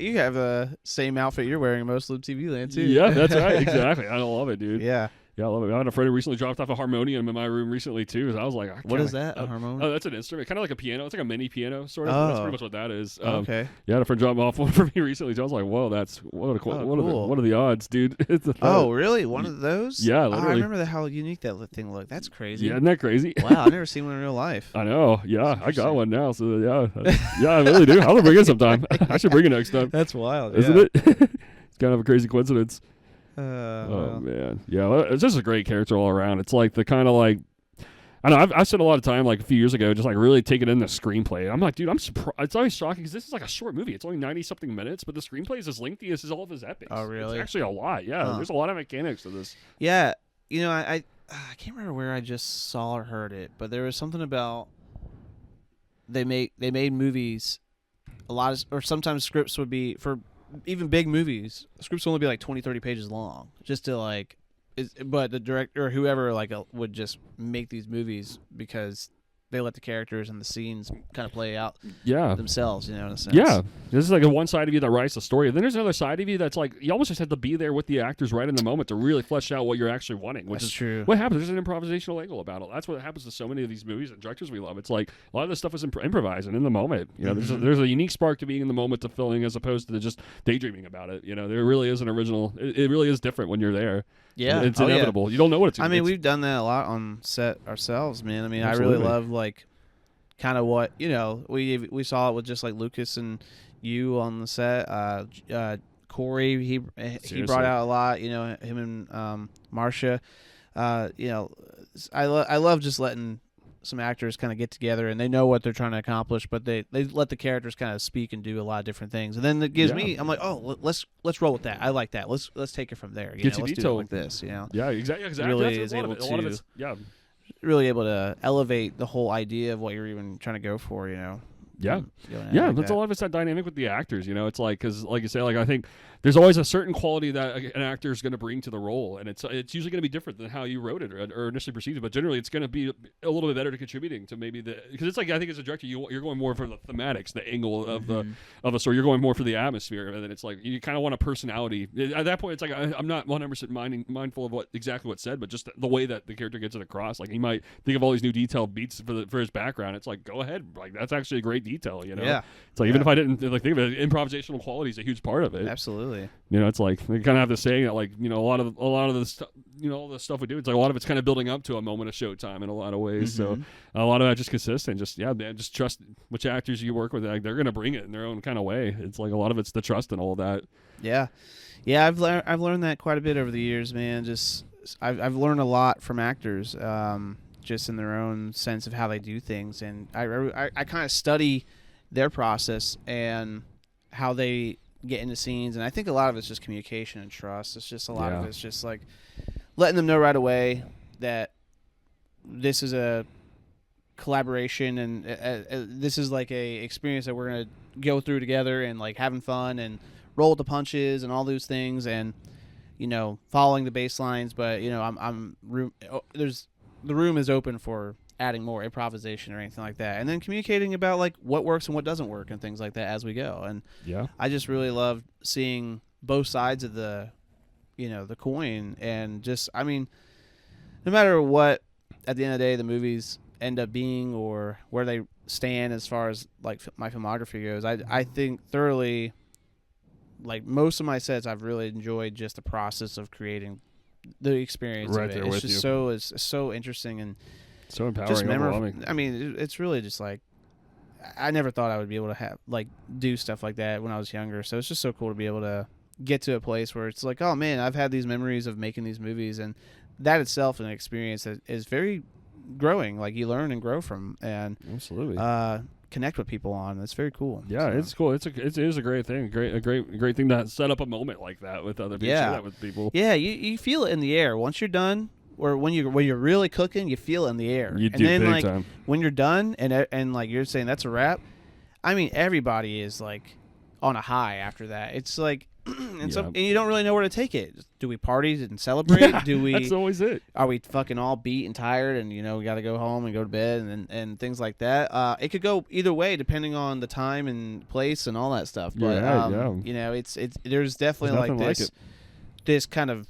you have the same outfit you're wearing in most of TV Land too. Yeah, that's right, exactly. I love it, dude. Yeah. Yeah, I love it. I had a friend who recently dropped off a harmonium in my room recently too. And I was like, what is that? A harmonium? Oh, that's an instrument, kind of like a piano. It's like a mini piano, sort of. That's pretty much what that is. Okay. Yeah, I had a friend drop off one for me recently. So I was like, whoa, that's cool. what are the odds, dude? Oh, really? One of those? Yeah, literally. I remember how unique that thing looked. That's crazy. Yeah, isn't that crazy? Wow, I've never seen one in real life. I know. Yeah, I got one now. So yeah, I really do. I'll bring it sometime. I should bring it next time. That's wild, isn't it? It's kind of a crazy coincidence. Oh man, yeah, it's just a great character all around. It's like the kind of like, I know I've spent a lot of time like a few years ago just like really taking in the screenplay. I'm like, dude, I'm surprised. It's always shocking because this is like a short movie. It's only 90-something minutes, but the screenplay is as lengthy as all of his epics. Oh, really? It's actually a lot. Yeah, there's a lot of mechanics to this. Yeah, I can't remember where I just saw or heard it, but there was something about they made movies a lot of, or sometimes scripts would be for. Even big movies, scripts will only be like 20, 30 pages long, just to like, but the director or whoever like would just make these movies because they let the characters and the scenes kind of play out themselves, in a sense. Yeah. This is like a one side of you that writes the story. Then there's another side of you that's like, you almost just have to be there with the actors right in the moment to really flesh out what you're actually wanting, which is true. What happens. There's an improvisational angle about it. That's what happens to so many of these movies and directors we love. It's like a lot of this stuff is improvising in the moment. There's a unique spark to being in the moment to filming as opposed to just daydreaming about it. There really is an original. It really is different when you're there. Yeah. It's inevitable. You don't know what it's. I mean, we've done that a lot on set ourselves, man. I mean, absolutely. I really love like kind of what we saw it with just like Lucas and you on the set. Corey, he brought out a lot. Him and Marcia. I love just letting some actors kind of get together and they know what they're trying to accomplish, but they let the characters kind of speak and do a lot of different things. And then it gives me, I'm like, oh, let's roll with that. I like that. Let's take it from there. Let's do it like this. Yeah, exactly. Really is able to. Really able to elevate the whole idea of what you're even trying to go for, Yeah, like that's a lot of it's that dynamic with the actors. It's like, because like you say, like I think there's always a certain quality that an actor is going to bring to the role, and it's usually going to be different than how you wrote it or initially perceived it. But generally, it's going to be a little bit better to contributing to maybe because it's like I think as a director, you're going more for the thematics, the angle of the story. You're going more for the atmosphere, and then it's like you kind of want a personality. At that point, it's like I'm not 100% mindful of exactly what's said, but just the way that the character gets it across. Like he might think of all these new detailed beats for his background. It's like go ahead, like that's actually a great detail. Yeah. It's like even if I didn't think of it, improvisational quality is a huge part of it. Absolutely. It's like they kind of have this saying that like a lot of the stuff all the stuff we do, it's like a lot of it's kind of building up to a moment of showtime in a lot of ways. So a lot of that just consistent. Just man, just trust which actors you work with. Like they're gonna bring it in their own kind of way. It's like a lot of it's the trust and all that. Yeah. I've learned that quite a bit over the years, man. Just I've learned a lot from actors, just in their own sense of how they do things, and I kind of study their process and how they get into scenes, and I think a lot of it's just communication and trust. It's just a lot of it's just like letting them know right away that this is a collaboration and this is like a experience that we're gonna go through together and like having fun and roll with the punches and all those things and following the baselines. But the room is open for adding more improvisation or anything like that, and then communicating about like what works and what doesn't work and things like that as we go. And I just really love seeing both sides of the coin, and just no matter what at the end of the day the movies end up being or where they stand as far as like my filmography goes, I think thoroughly, like most of my sets I've really enjoyed just the process of creating the experience right of it. There it's with just you. it's so interesting and so empowering, just overwhelming. I mean, it's really just like I never thought I would be able to do stuff like that when I was younger. So it's just so cool to be able to get to a place where it's like, oh man, I've had these memories of making these movies, and that itself an experience that is very growing. Like you learn and grow from, and absolutely connect with people on. It's very cool. Yeah, so. It's cool. It is a great thing. A great thing to set up a moment like that with other people. Yeah, share that with people. Yeah, you feel it in the air once you're done. Or when you're really cooking, you feel it in the air. You and do, then big like time. When you're done and like you're saying that's a wrap, I mean everybody is like on a high after that. It's like and you don't really know where to take it. Do we party and celebrate? Do we? That's always it. Are we fucking all beat and tired, and we got to go home and go to bed and things like that? It could go either way depending on the time and place and all that stuff. But it's there's definitely this kind of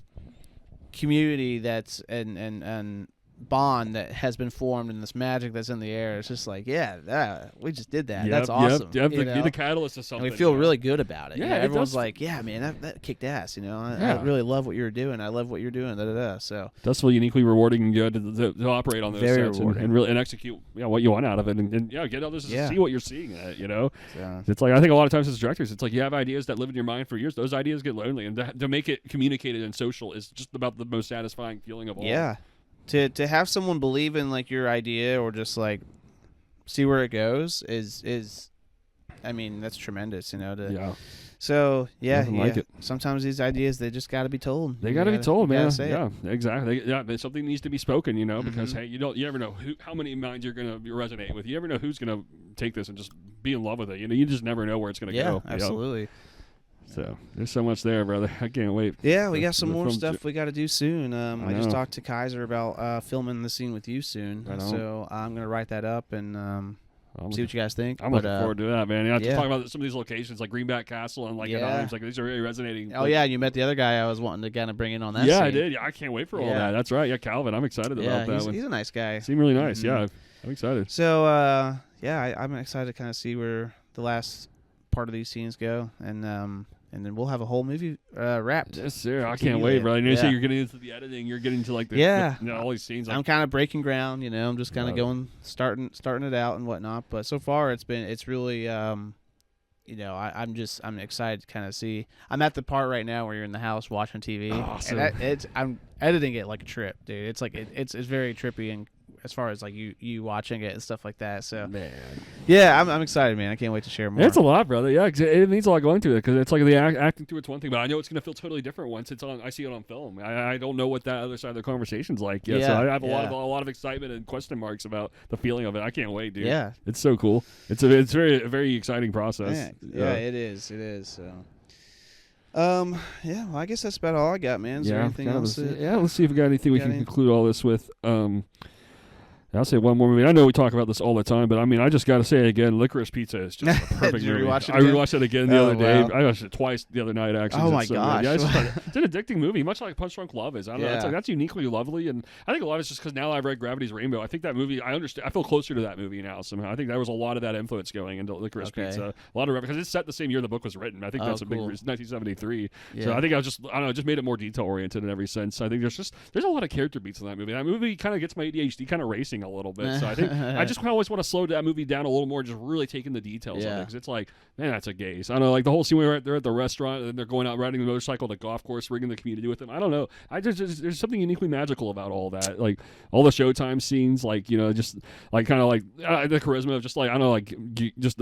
community that's and bond that has been formed and this magic that's in the air. It's just like, we just did that. That's awesome. Be the catalyst of something. And we feel really good about it. Yeah, everyone's like, man, that kicked ass. I really love what you were doing. I love what you're doing. So that's feel uniquely rewarding and good to operate on those sets and really execute what you want out of it and get others to see what you're seeing. It's like I think a lot of times as directors, it's like you have ideas that live in your mind for years. Those ideas get lonely, and to make it communicated and social is just about the most satisfying feeling of all. Yeah. To have someone believe in like your idea or just like see where it goes is I mean, that's tremendous, So it. Sometimes these ideas they just got to be told. They got to be told, man. Exactly. Something needs to be spoken, because hey, you never know how many minds you're gonna resonate with. You never know who's gonna take this and just be in love with it. You just never know where it's gonna go. Yeah, absolutely. So there's so much there, brother. I can't wait. Yeah, we got some more stuff we got to do soon. I just talked to Kaiser about filming the scene with you soon, so I'm gonna write that up and see what you guys think. I'm looking forward to that, man. Just talking about some of these locations like Greenback Castle and Anaheim's, these are really resonating. Oh yeah, you met the other guy I was wanting to kind of bring in on that. Yeah, scene. I did. Yeah, I can't wait for all that. That's right. Yeah, Calvin, I'm excited about that one. He's a nice guy. Seemed really nice. Mm-hmm. Yeah, I'm excited. So I'm excited to kind of see where the last part of these scenes go and then we'll have a whole movie wrapped. Yes, sir. I can't wait, bro. You say you're getting into the editing. You're getting to all these scenes. I'm kind of breaking ground. I'm just kind of starting it out and whatnot. But so far, it's really, I'm excited to kind of see. I'm at the part right now where you're in the house watching TV. Awesome. And I'm editing it like a trip, dude. It's like it's very trippy and. As far as like you watching it and stuff like that, so man, I'm excited, man. I can't wait to share more. It's a lot, brother. Yeah, it means a lot going through it because it's like the acting through it's one thing, but I know it's going to feel totally different once it's on. I see it on film. I don't know what that other side of the conversation's like. So I have a lot of excitement and question marks about the feeling of it. I can't wait, dude. Yeah, it's so cool. It's a very exciting process. Yeah, it is. So. Well, I guess that's about all I got, man. Is there anything else? Let's see if we got anything we can conclude all this with. I'll say one more movie. I know we talk about this all the time, but I mean, I just got to say it again, Licorice Pizza is just a perfect movie. I rewatched it again the other day. I watched it twice the other night, actually. Oh, my gosh. Yeah, it's an addicting movie, much like Punch Drunk Love is. I don't know. It's like, that's uniquely lovely, and I think a lot of it's just because now I've read Gravity's Rainbow. I think that movie, I understand. I feel closer to that movie now somehow. I think there was a lot of that influence going into Licorice Pizza. A lot of because it's set the same year the book was written. I think that's a big reason, 1973. So I think it just made it more detail-oriented in every sense. I think there's a lot of character beats in that movie. That movie kind of gets my ADHD kind of racing a little bit, so I think I just always want to slow that movie down a little more, just really taking the details of it. Because it's like, man, that's a gaze. I don't know, like the whole scene where they're at the restaurant and they're going out riding the motorcycle, the golf course, rigging the community with them. I don't know. There's something uniquely magical about all that. Like all the Showtime scenes, like just like kind of like the charisma of just like I don't know, like just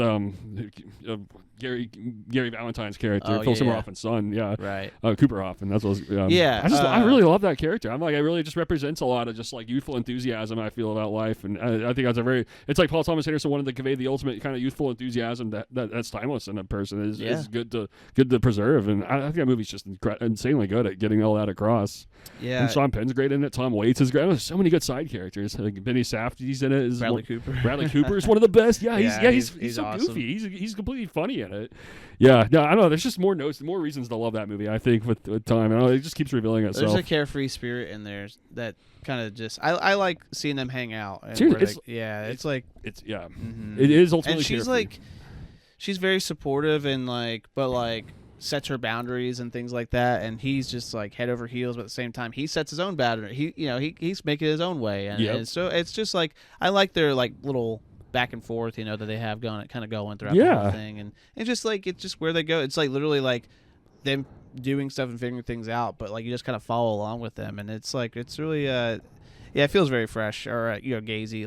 Gary Valentine's character, Phil Simmerhoffen's son, right, Cooper Hoffman. That's what. I really love that character. I'm like, it really just represents a lot of just like youthful enthusiasm I feel about life, and I think it's like Paul Thomas Anderson wanted to convey the ultimate kind of youthful enthusiasm that's timeless in a person is good to preserve, and I think that movie's just insanely good at getting all that across. Yeah, and Sean Penn's great in it. Tom Waits is great. There's so many good side characters. Like Benny Safdie's in it. Bradley Cooper. Bradley Cooper is one of the best. He's so awesome. goofy. He's completely funny in it. Yeah, no, I don't know. There's just more reasons to love that movie. I think with time, I don't know, it just keeps revealing itself. There's a carefree spirit in there that kind of just I like seeing them hang out. And it's mm-hmm. It is ultimately. And she's carefree. she's very supportive and but sets her boundaries and things like that. And he's just like head over heels, but at the same time he sets his own boundary. He's making his own way, and so it's just like I like their little back and forth, that they have going throughout the whole thing, and just it's just where they go. It's literally them doing stuff and figuring things out, but you just kind of follow along with them, and it's really it feels very fresh or gazy,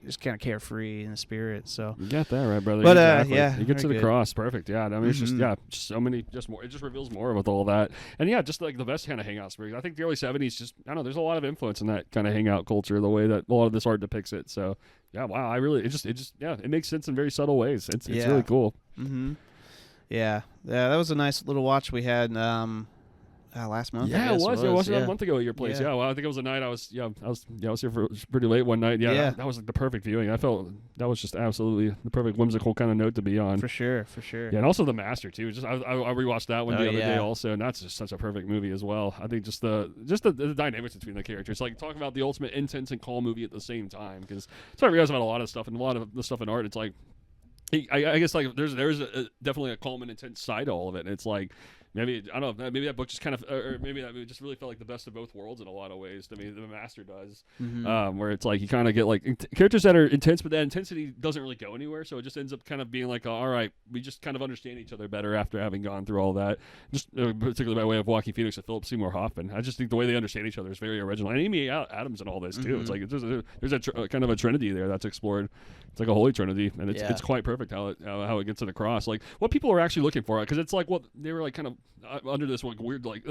just kind of carefree in the spirit. So you got that right, brother. But exactly. It gets to the cross perfect. Yeah, I mean it's just so many, just more. It just reveals more with all that, and just like the best kind of hangout space. I think the early '70s just I don't know. There's a lot of influence in that kind of hangout culture, the way that a lot of this art depicts it. So wow, it makes sense in very subtle ways. It's really cool. Mm-hmm. Yeah, that was a nice little watch we had. Last month. Yeah, I guess it was. It was yeah. a month ago at your place. Yeah. Well, I think it was a night. I was here for pretty late one night. Yeah. That was like the perfect viewing. I felt that was just absolutely the perfect whimsical kind of note to be on. For sure. Yeah, and also The Master too. Just I rewatched that one the other day also, and that's just such a perfect movie as well. I think just the dynamics between the characters, like talking about the ultimate intense and calm movie at the same time. Because that's what I realized about a lot of stuff, and a lot of the stuff in art. It's like, I guess like there's definitely a calm and intense side to all of it. And it's like. Maybe I don't know. Maybe that book just kind of, or maybe that movie just really felt like the best of both worlds in a lot of ways. To me, The Master does, where it's like you kind of get like characters that are intense, but that intensity doesn't really go anywhere. So it just ends up kind of being like, all right, we just kind of understand each other better after having gone through all that. Just particularly by way of Joaquin Phoenix and Philip Seymour Hoffman. I just think the way they understand each other is very original. And Amy Adams and all this too. It's like there's a kind of a trinity there that's explored. It's like a holy trinity, and it's quite perfect how it gets it across. Like what people are actually looking for, because it's like what they were like kind of under this like weird like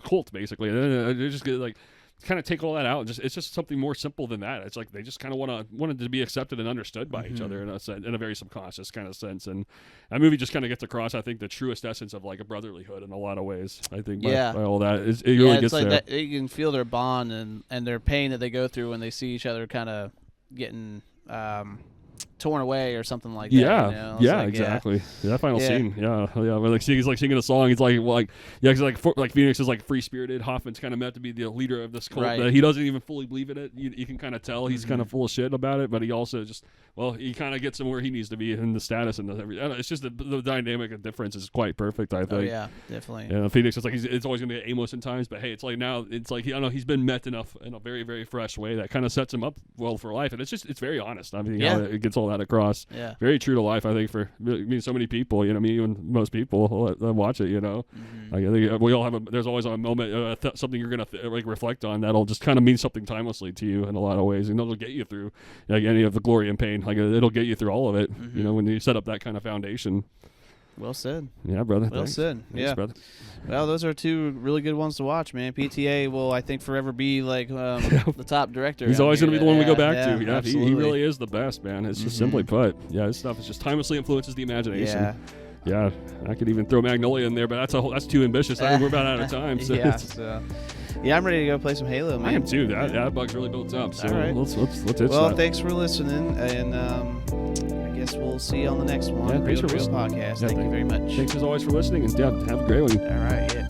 cult basically, and then they just get like kind of take all that out and it's just something more simple than that. It's like they just kind of wanted to be accepted and understood by each other in a very subconscious kind of sense. And that movie just kind of gets across, I think, the truest essence of like a brotherlyhood in a lot of ways. I think by all that it really gets like there. That, you can feel their bond and their pain that they go through when they see each other kind of getting torn away or something like that. Exactly. That final scene. Where like he's like singing a song. He's like like Phoenix is like free spirited. Hoffman's kind of meant to be the leader of this cult. But he doesn't even fully believe in it. You can kind of tell he's kind of full of shit about it. But he also just he kind of gets him where he needs to be in the status and everything. It's just the dynamic of difference is quite perfect. I think. Oh yeah, definitely. Yeah, Phoenix is like it's always gonna be aimless in times, but hey, it's like now it's like I don't know, he's been met enough in a very very fresh way that kind of sets him up well for life, and it's very honest. I mean, how it gets all that across. Yeah. Very true to life, I think, for so many people. Me and most people watch it. Like, I think we all have there's always a moment, something you're gonna like reflect on that'll just kind of mean something timelessly to you in a lot of ways, and it'll get you through like any of the glory and pain. Like it'll get you through all of it. When you set up that kind of foundation. Well said. Yeah, brother. Well said. Thanks, brother. Well, those are two really good ones to watch, man. PTA will, I think, forever be like the top director. He's always going to be the one we go back to. Yeah, absolutely. He really is the best, man. It's just simply put. Yeah, this stuff is just timelessly influences the imagination. Yeah, I could even throw Magnolia in there, but that's too ambitious. I think we're about out of time. So I'm ready to go play some Halo, man. I am too. That bug's really built up. So let's hit Well, thanks for listening, and I guess we'll see you on the next one. Thanks for listening. Podcast. Thank you very much. Thanks as always for listening, and have a great one. All right, yeah.